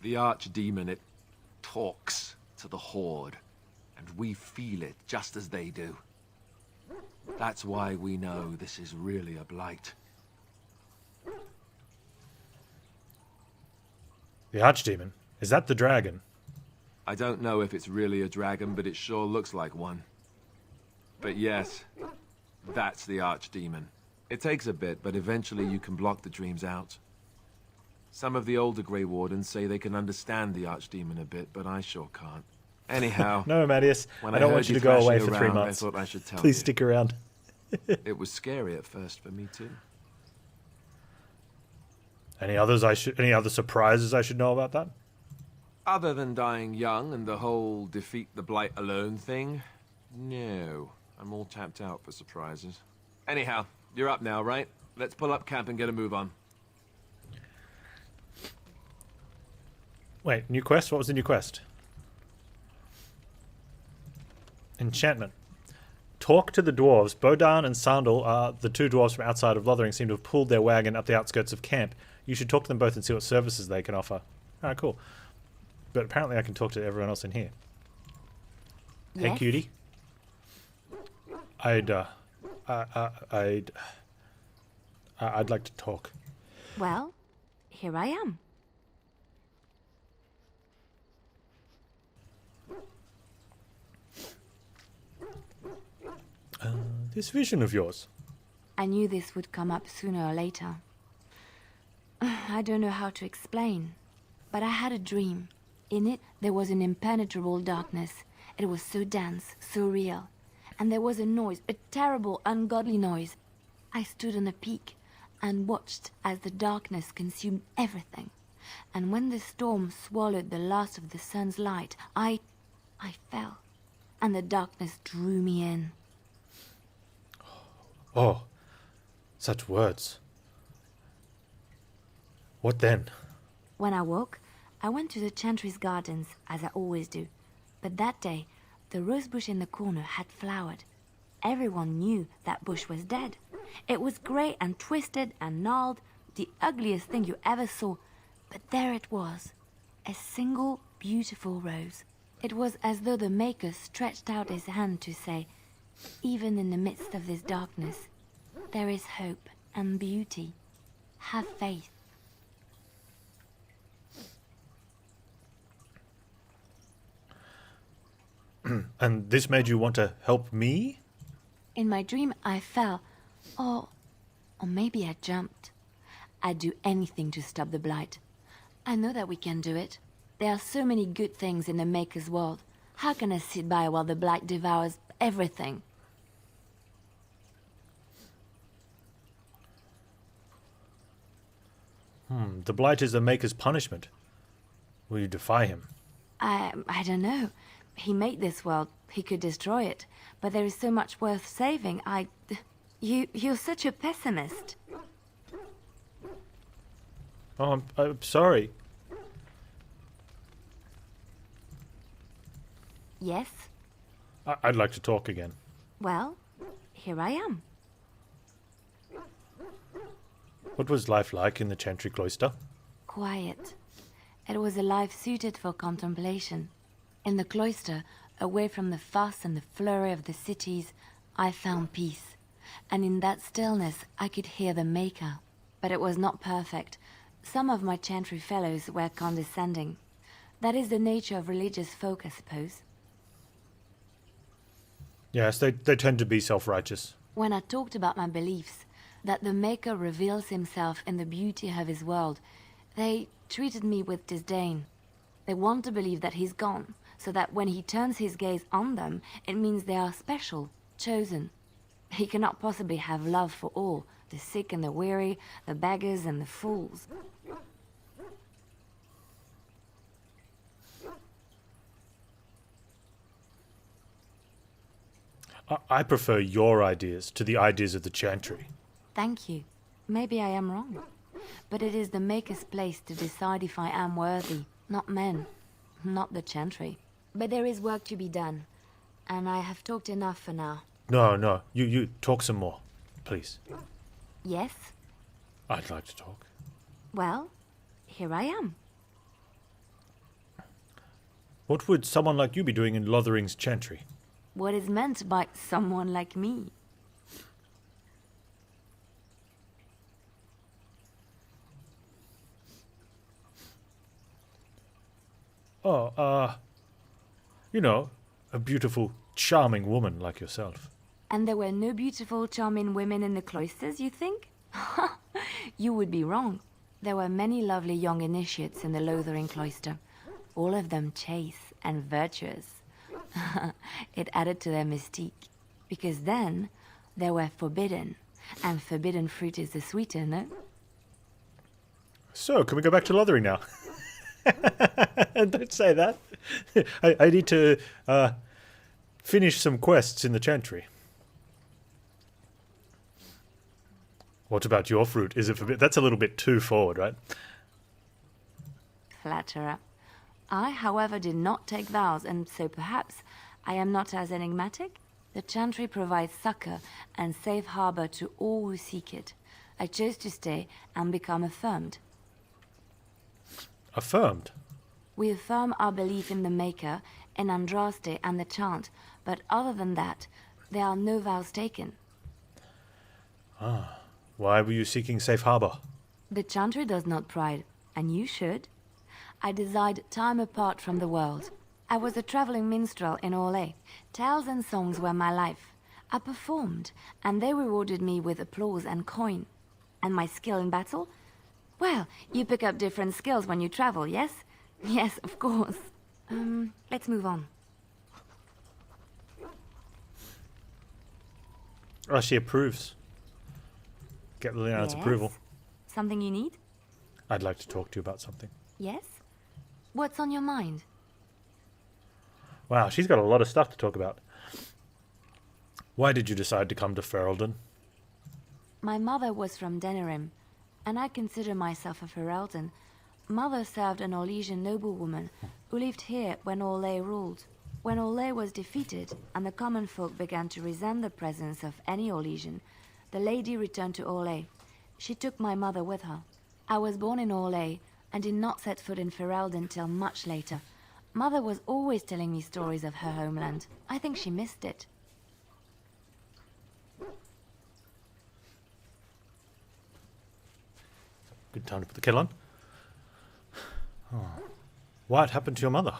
[SPEAKER 2] The archdemon, it talks to the Horde, and we feel it just as they do. That's why we know this is really a blight.
[SPEAKER 1] The Archdemon? Is that the dragon?
[SPEAKER 2] I don't know if it's really a dragon, but it sure looks like one. But yes, that's the Archdemon. It takes a bit, but eventually you can block the dreams out. Some of the older Grey Wardens say they can understand the archdemon a bit, but I sure can't. Anyhow,
[SPEAKER 1] No, Amadeus,
[SPEAKER 2] when
[SPEAKER 1] I don't
[SPEAKER 2] heard
[SPEAKER 1] want you to go away for
[SPEAKER 2] thrashing
[SPEAKER 1] 3
[SPEAKER 2] around,
[SPEAKER 1] months.
[SPEAKER 2] I thought I should tell
[SPEAKER 1] Please
[SPEAKER 2] you.
[SPEAKER 1] stick around.
[SPEAKER 2] It was scary at first for me too.
[SPEAKER 1] Any other surprises I should know about that?
[SPEAKER 2] Other than dying young and the whole defeat the blight alone thing, no. I'm all tapped out for surprises. Anyhow, you're up now, right? Let's pull up camp and get a move on.
[SPEAKER 1] Wait, new quest? What was the new quest? Enchantment. Talk to the dwarves. Bodan and Sandal, the 2 dwarves from outside of Lothering, seem to have pulled their wagon up the outskirts of camp. You should talk to them both and see what services they can offer. Alright, cool. But apparently I can talk to everyone else in here. Hey,
[SPEAKER 3] Yes?
[SPEAKER 1] cutie. I'd like to talk.
[SPEAKER 3] Well, here I am.
[SPEAKER 1] This vision of yours.
[SPEAKER 3] I knew this would come up sooner or later. I don't know how to explain, but I had a dream. In it, there was an impenetrable darkness. It was so dense, so real. And there was a noise, a terrible, ungodly noise. I stood on a peak and watched as the darkness consumed everything. And when the storm swallowed the last of the sun's light, I fell. And the darkness drew me in.
[SPEAKER 1] Oh, such words. What then?
[SPEAKER 3] When I woke, I went to the Chantry's gardens, as I always do. But that day, the rosebush in the corner had flowered. Everyone knew that bush was dead. It was grey and twisted and gnarled, the ugliest thing you ever saw. But there it was, a single beautiful rose. It was as though the Maker stretched out his hand to say, even in the midst of this darkness, there is hope and beauty. Have faith.
[SPEAKER 1] And this made you want to help me?
[SPEAKER 3] In my dream, I fell. Or maybe I jumped. I'd do anything to stop the blight. I know that we can do it. There are so many good things in the Maker's world. How can I sit by while the blight devours everything?
[SPEAKER 1] The blight is the Maker's punishment. Will you defy him?
[SPEAKER 3] I don't know. He made this world. He could destroy it. But there is so much worth saving. You're such a pessimist.
[SPEAKER 1] Oh, I'm sorry.
[SPEAKER 3] Yes?
[SPEAKER 1] I'd like to talk again.
[SPEAKER 3] Well, here I am.
[SPEAKER 1] What was life like in the Chantry cloister?
[SPEAKER 3] Quiet. It was a life suited for contemplation. In the cloister, away from the fuss and the flurry of the cities, I found peace. And in that stillness, I could hear the Maker. But it was not perfect. Some of my Chantry fellows were condescending. That is the nature of religious folk, I suppose.
[SPEAKER 1] Yes, they tend to be self-righteous.
[SPEAKER 3] When I talked about my beliefs, that the Maker reveals himself in the beauty of his world, they treated me with disdain. They want to believe that he's gone, so that when he turns his gaze on them, it means they are special, chosen. He cannot possibly have love for all, the sick and the weary, the beggars and the fools.
[SPEAKER 1] I prefer your ideas to the ideas of the Chantry.
[SPEAKER 3] Thank you. Maybe I am wrong. But it is the Maker's place to decide if I am worthy, not men, not the Chantry. But there is work to be done, and I have talked enough for now.
[SPEAKER 1] No, you talk some more, please.
[SPEAKER 3] Yes?
[SPEAKER 1] I'd like to talk.
[SPEAKER 3] Well, here I am.
[SPEAKER 1] What would someone like you be doing in Lothering's Chantry?
[SPEAKER 3] What is meant by someone like me?
[SPEAKER 1] Oh, you know, a beautiful, charming woman like yourself.
[SPEAKER 3] And there were no beautiful, charming women in the cloisters, you think? You would be wrong. There were many lovely young initiates in the Lothering cloister, all of them chaste and virtuous. It added to their mystique, because then they were forbidden, and forbidden fruit is the sweeter, no?
[SPEAKER 1] So, can we go back to Lothering now? Don't say that. I need to finish some quests in the Chantry. What about your fruit? Is it forbidden? That's a little bit too forward, right?
[SPEAKER 3] Flatterer. I, however, did not take vows, and so perhaps I am not as enigmatic. The Chantry provides succor and safe harbor to all who seek it. I chose to stay and become affirmed.
[SPEAKER 1] Affirmed?
[SPEAKER 3] We affirm our belief in the Maker, in Andraste and the chant, but other than that, there are no vows taken.
[SPEAKER 1] Ah. Why were you seeking safe harbor?
[SPEAKER 3] The Chantry does not pride, and you should. I desired time apart from the world. I was a traveling minstrel in Orlais. Tales and songs were my life. I performed, and they rewarded me with applause and coin. And my skill in battle? Well, you pick up different skills when you travel, yes? Yes, of course. Let's move on.
[SPEAKER 1] Oh, she approves. Get Liliana's approval.
[SPEAKER 3] Something you need?
[SPEAKER 1] I'd like to talk to you about something.
[SPEAKER 3] Yes? What's on your mind?
[SPEAKER 1] Wow, she's got a lot of stuff to talk about. Why did you decide to come to Ferelden?
[SPEAKER 3] My mother was from Denerim, and I consider myself a Ferelden. Mother served an Orlesian noblewoman who lived here when Orlais ruled. When Orlais was defeated and the common folk began to resent the presence of any Orlesian, the lady returned to Orlais. She took my mother with her. I was born in Orlais and did not set foot in Ferelden till much later. Mother was always telling me stories of her homeland. I think she missed it.
[SPEAKER 1] Good time to put the kettle on. Oh. What happened to your mother?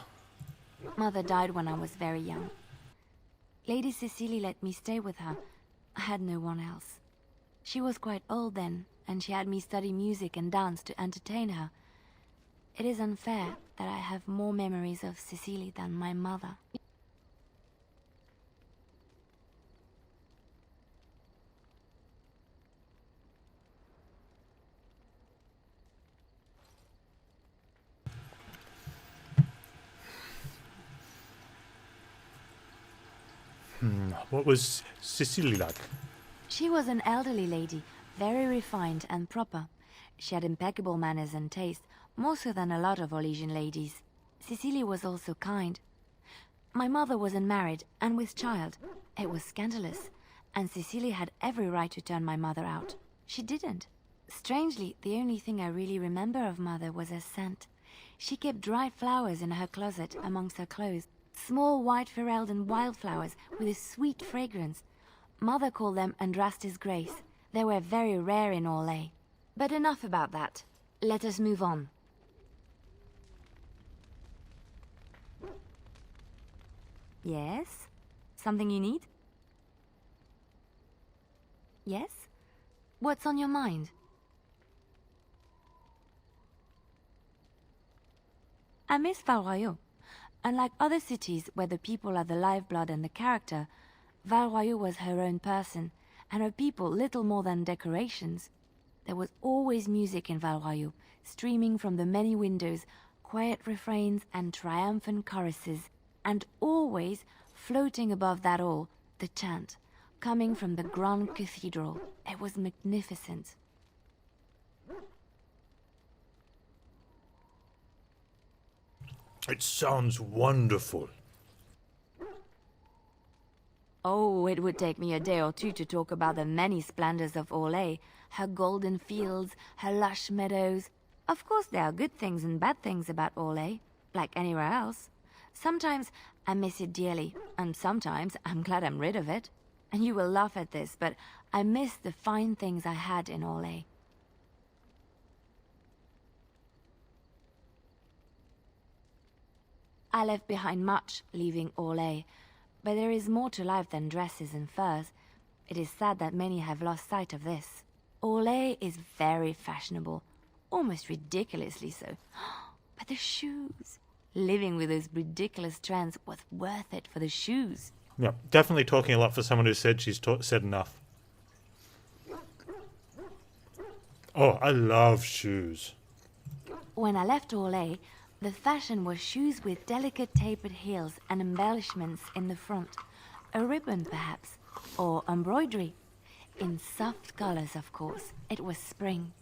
[SPEAKER 3] Mother died when I was very young. Lady Cecily let me stay with her. I had no one else. She was quite old then, and she had me study music and dance to entertain her. It is unfair that I have more memories of Cecily than my mother.
[SPEAKER 1] What was Cecily like?
[SPEAKER 3] She was an elderly lady, very refined and proper. She had impeccable manners and taste, more so than a lot of Orlesian ladies. Cecily was also kind. My mother was unmarried and with child. It was scandalous, and Cecily had every right to turn my mother out. She didn't. Strangely, the only thing I really remember of Mother was her scent. She kept dried flowers in her closet amongst her clothes. Small white Ferelden wildflowers with a sweet fragrance. Mother called them Andraste's Grace. They were very rare in Orlais. But enough about that. Let us move on. Yes? Something you need? Yes? What's on your mind? I miss Valroyaux. Unlike other cities where the people are the lifeblood and the character, Valroyaux was her own person, and her people little more than decorations. There was always music in Valroyaux, streaming from the many windows, quiet refrains and triumphant choruses, and always, floating above that all, the chant, coming from the grand cathedral. It was magnificent.
[SPEAKER 1] It sounds wonderful.
[SPEAKER 3] Oh, it would take me a day or two to talk about the many splendors of Orlais, her golden fields, her lush meadows. Of course there are good things and bad things about Orlais, like anywhere else. Sometimes I miss it dearly, and sometimes I'm glad I'm rid of it. And you will laugh at this, but I miss the fine things I had in Orlais. I left behind much, leaving Orlais, but there is more to life than dresses and furs. It is sad that many have lost sight of this. Olay is very fashionable, almost ridiculously so. But the shoes. Living with those ridiculous trends was worth it for the shoes.
[SPEAKER 1] Yeah, definitely talking a lot for someone who said she's said enough. Oh, I love shoes.
[SPEAKER 3] When I left Olay, the fashion was shoes with delicate tapered heels and embellishments in the front. A ribbon, perhaps, or embroidery. In soft colors, of course. It was spring.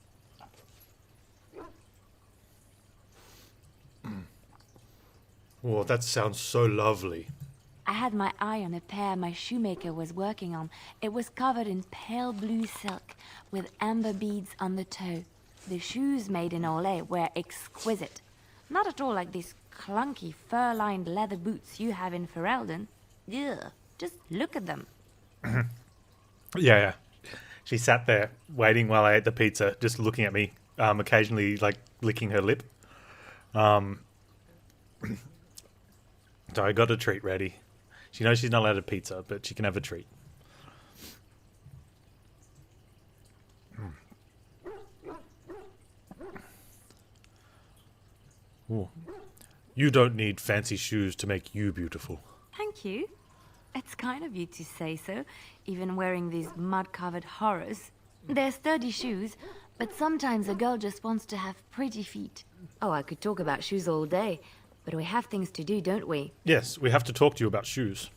[SPEAKER 1] Oh, that sounds so lovely.
[SPEAKER 3] I had my eye on a pair my shoemaker was working on. It was covered in pale blue silk with amber beads on the toe. The shoes made in Olay were exquisite. Not at all like these clunky fur-lined leather boots you have in Ferelden. Ugh, just look at them.
[SPEAKER 1] Yeah. She sat there waiting while I ate the pizza, just looking at me, occasionally like licking her lip. So I got a treat ready. She knows she's not allowed a pizza, but she can have a treat. Ooh. You don't need fancy shoes to make you beautiful.
[SPEAKER 3] Thank you. It's kind of you to say so, even wearing these mud-covered horrors. They're sturdy shoes, but sometimes a girl just wants to have pretty feet. Oh, I could talk about shoes all day, but we have things to do, don't we?
[SPEAKER 1] Yes, we have to talk to you about shoes.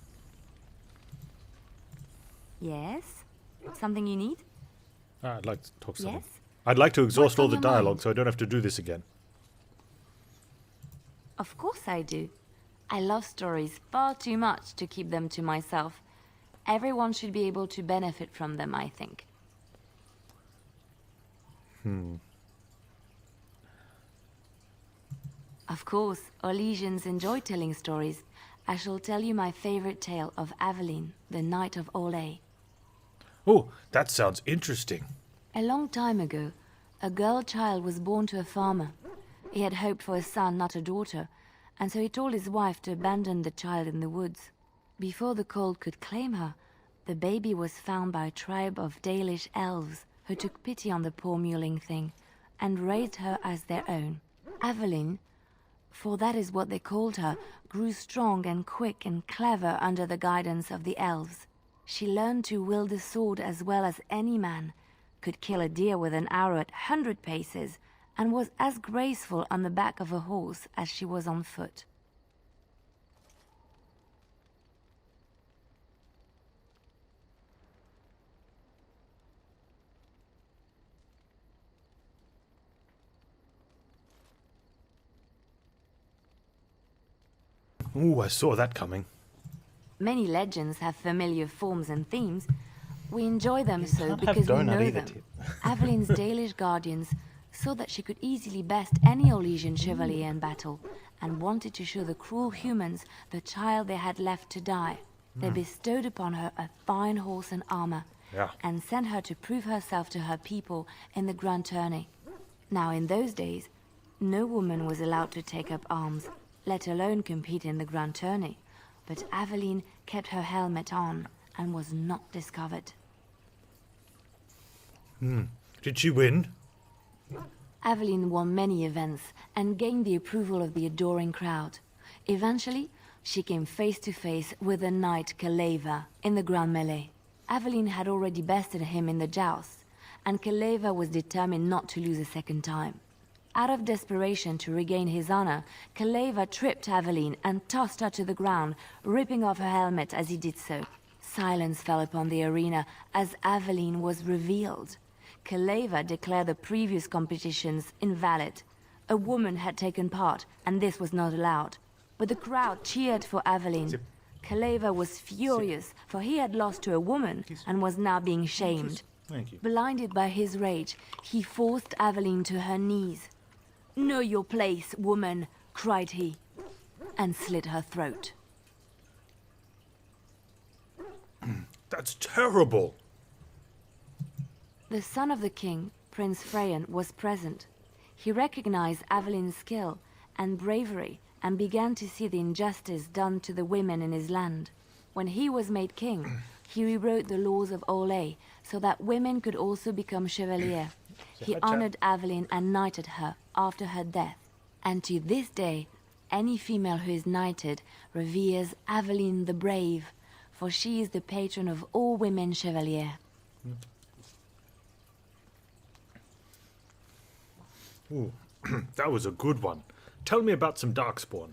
[SPEAKER 3] Yes? Something you need?
[SPEAKER 1] I'd like to talk to someone.
[SPEAKER 3] Yes?
[SPEAKER 1] I'd like to exhaust
[SPEAKER 3] What's on
[SPEAKER 1] all the
[SPEAKER 3] your
[SPEAKER 1] dialogue
[SPEAKER 3] mind?
[SPEAKER 1] so I don't have to do this again.
[SPEAKER 3] Of course I do. I love stories far too much to keep them to myself. Everyone should be able to benefit from them, I think. Of course, Orlesians enjoy telling stories. I shall tell you my favorite tale of Aveline, the Knight of Olay.
[SPEAKER 1] Oh, that sounds interesting.
[SPEAKER 3] A long time ago, a girl child was born to a farmer. He had hoped for a son, not a daughter, and so he told his wife to abandon the child in the woods. Before the cold could claim her, the baby was found by a tribe of Dalish elves who took pity on the poor mewling thing and raised her as their own. Aveline, for that is what they called her, grew strong and quick and clever under the guidance of the elves. She learned to wield the sword as well as any man, could kill a deer with an arrow at 100 paces, and was as graceful on the back of a horse as she was on foot.
[SPEAKER 1] Ooh, I saw that coming.
[SPEAKER 3] Many legends have familiar forms and themes. We enjoy them so
[SPEAKER 1] can't have
[SPEAKER 3] because we
[SPEAKER 1] donut
[SPEAKER 3] know
[SPEAKER 1] either,
[SPEAKER 3] them.
[SPEAKER 1] Tip.
[SPEAKER 3] Aveline's Dalish guardians saw that she could easily best any Orlesian chevalier in battle, and wanted to show the cruel humans the child they had left to die. They bestowed upon her a fine horse and armor, and sent her to prove herself to her people in the grand tourney. Now, in those days, no woman was allowed to take up arms, let alone compete in the grand tourney. But Aveline kept her helmet on and was not discovered.
[SPEAKER 1] Did she win?
[SPEAKER 3] Aveline won many events and gained the approval of the adoring crowd. Eventually, she came face to face with the knight Kaleva in the grand melee. Aveline had already bested him in the joust, and Kaleva was determined not to lose a second time. Out of desperation to regain his honor, Kaleva tripped Aveline and tossed her to the ground, ripping off her helmet as he did so. Silence fell upon the arena as Aveline was revealed. Kaleva declared the previous competitions invalid. A woman had taken part, and this was not allowed. But the crowd cheered for Aveline. Kaleva was furious, for he had lost to a woman and was now being shamed.
[SPEAKER 1] Thank you.
[SPEAKER 3] Blinded by his rage, he forced Aveline to her knees. "Know your place, woman," cried he, and slit her throat.
[SPEAKER 1] That's terrible.
[SPEAKER 3] The son of the king, Prince Freyan, was present. He recognized Aveline's skill and bravery and began to see the injustice done to the women in his land. When he was made king, he rewrote the laws of Olay so that women could also become chevalier. He honored Aveline and knighted her after her death. And to this day, any female who is knighted reveres Aveline the Brave, for she is the patron of all women chevalier.
[SPEAKER 1] Ooh, that was a good one. Tell me about some Darkspawn.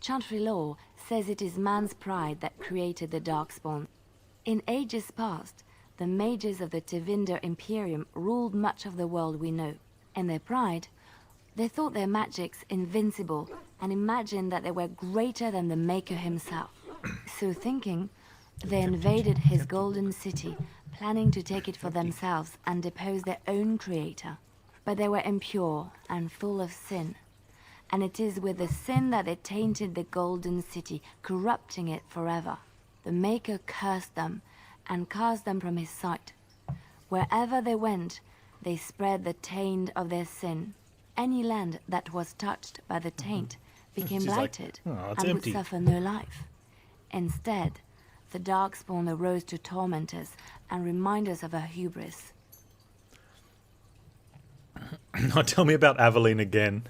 [SPEAKER 3] Chantry law says it is man's pride that created the Darkspawn. In ages past, the mages of the Tevinder Imperium ruled much of the world we know. In their pride, they thought their magics invincible and imagined that they were greater than the Maker himself. So thinking, they invaded his golden city, planning to take it for themselves and depose their own creator. But they were impure and full of sin. And it is with the sin that they tainted the golden city, corrupting it forever. The Maker cursed them and cast them from his sight. Wherever they went, they spread the taint of their sin. Any land that was touched by the taint became blighted and would suffer no life. Instead, the Darkspawn arose to torment us and remind us of our hubris.
[SPEAKER 1] Now tell me about Aveline again.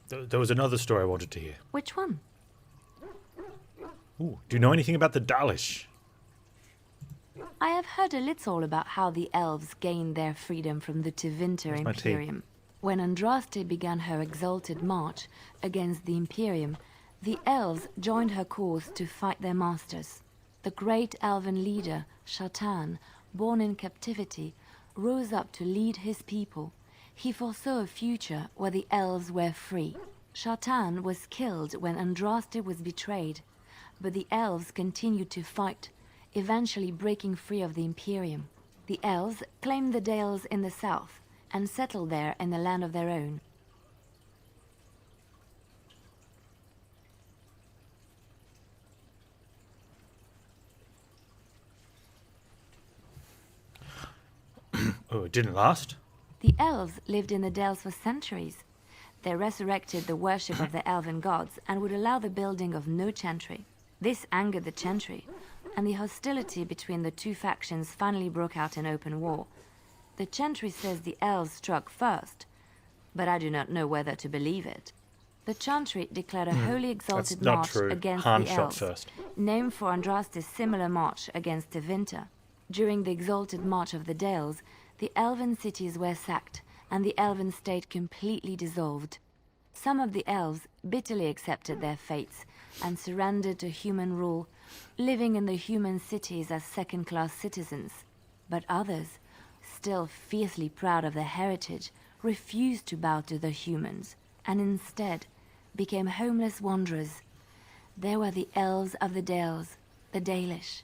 [SPEAKER 1] There was another story I wanted to hear.
[SPEAKER 3] Which one?
[SPEAKER 1] Ooh, do you know anything about the Dalish?
[SPEAKER 3] I have heard a little about how the elves gained their freedom from the Tevinter Imperium. When Andraste began her exalted march against the Imperium, the elves joined her cause to fight their masters. The great elven leader, Shatan, born in captivity, rose up to lead his people. He foresaw a future where the elves were free. Shatan was killed when Andraste was betrayed, but the elves continued to fight, eventually breaking free of the Imperium. The elves claimed the Dales in the south and settled there in a land of their own.
[SPEAKER 1] Oh, it didn't last?
[SPEAKER 3] The elves lived in the Dales for centuries. They resurrected the worship of the elven gods and would allow the building of no chantry. This angered the chantry, and the hostility between the two factions finally broke out in open war. The chantry says the elves struck first, but I do not know whether to believe it. The chantry declared a holy exalted march against the elves, named for Andraste's similar march against Tevinter. During the exalted march of the Dales, the elven cities were sacked, and the elven state completely dissolved. Some of the elves bitterly accepted their fates and surrendered to human rule, living in the human cities as second-class citizens. But others, still fiercely proud of their heritage, refused to bow to the humans, and instead became homeless wanderers. They were the elves of the Dales, the Dalish.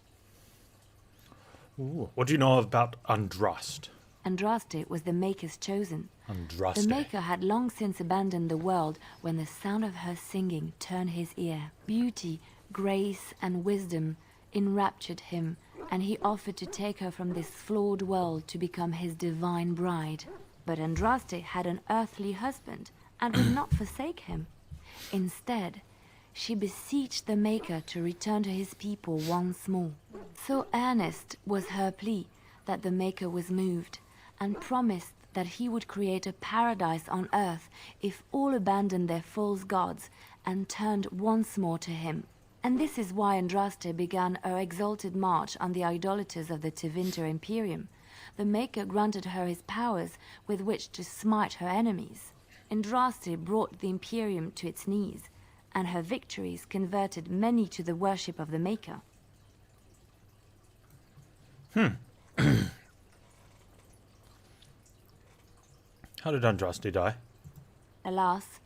[SPEAKER 1] Ooh, what do you know about Andraste?
[SPEAKER 3] Andraste was the Maker's chosen.
[SPEAKER 1] Andraste.
[SPEAKER 3] The Maker had long since abandoned the world when the sound of her singing turned his ear. Beauty, grace, and wisdom enraptured him, and he offered to take her from this flawed world to become his divine bride. But Andraste had an earthly husband and would not forsake him. Instead, she beseeched the Maker to return to his people once more. So earnest was her plea that the Maker was moved, and promised that he would create a paradise on earth if all abandoned their false gods and turned once more to him. And this is why Andraste began her exalted march on the idolaters of the Tevinter Imperium. The Maker granted her his powers with which to smite her enemies. Andraste brought the Imperium to its knees, and her victories converted many to the worship of the Maker.
[SPEAKER 1] How did Andraste die?
[SPEAKER 3] Alas,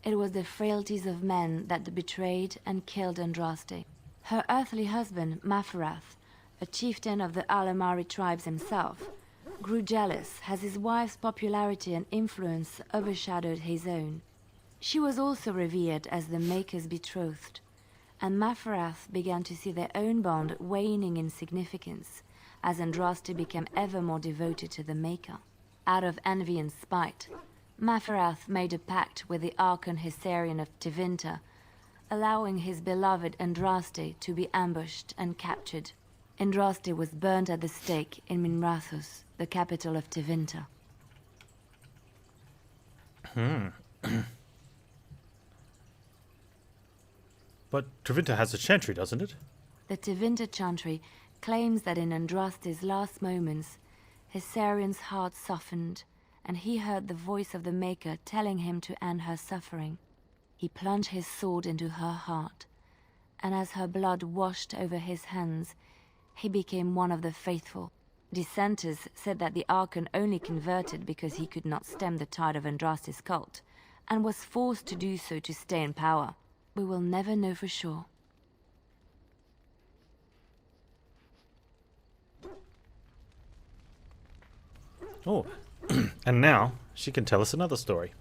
[SPEAKER 3] it was the frailties of men that betrayed and killed Andraste. Her earthly husband, Maferath, a chieftain of the Alamari tribes himself, grew jealous as his wife's popularity and influence overshadowed his own. She was also revered as the Maker's betrothed, and Maferath began to see their own bond waning in significance as Andraste became ever more devoted to the Maker. Out of envy and spite, Maferath made a pact with the Archon Hysarian of Tevinter, allowing his beloved Andraste to be ambushed and captured. Andraste was burnt at the stake in Minrathous, the capital of Tevinter.
[SPEAKER 1] But Tevinter has a chantry, doesn't it?
[SPEAKER 3] The Tevinter chantry claims that in Andraste's last moments, his Sarian's heart softened, and he heard the voice of the Maker telling him to end her suffering. He plunged his sword into her heart, and as her blood washed over his hands, he became one of the faithful. Dissenters said that the Archon only converted because he could not stem the tide of Andraste's cult, and was forced to do so to stay in power. We will never know for sure.
[SPEAKER 1] Oh, and now she can tell us another story.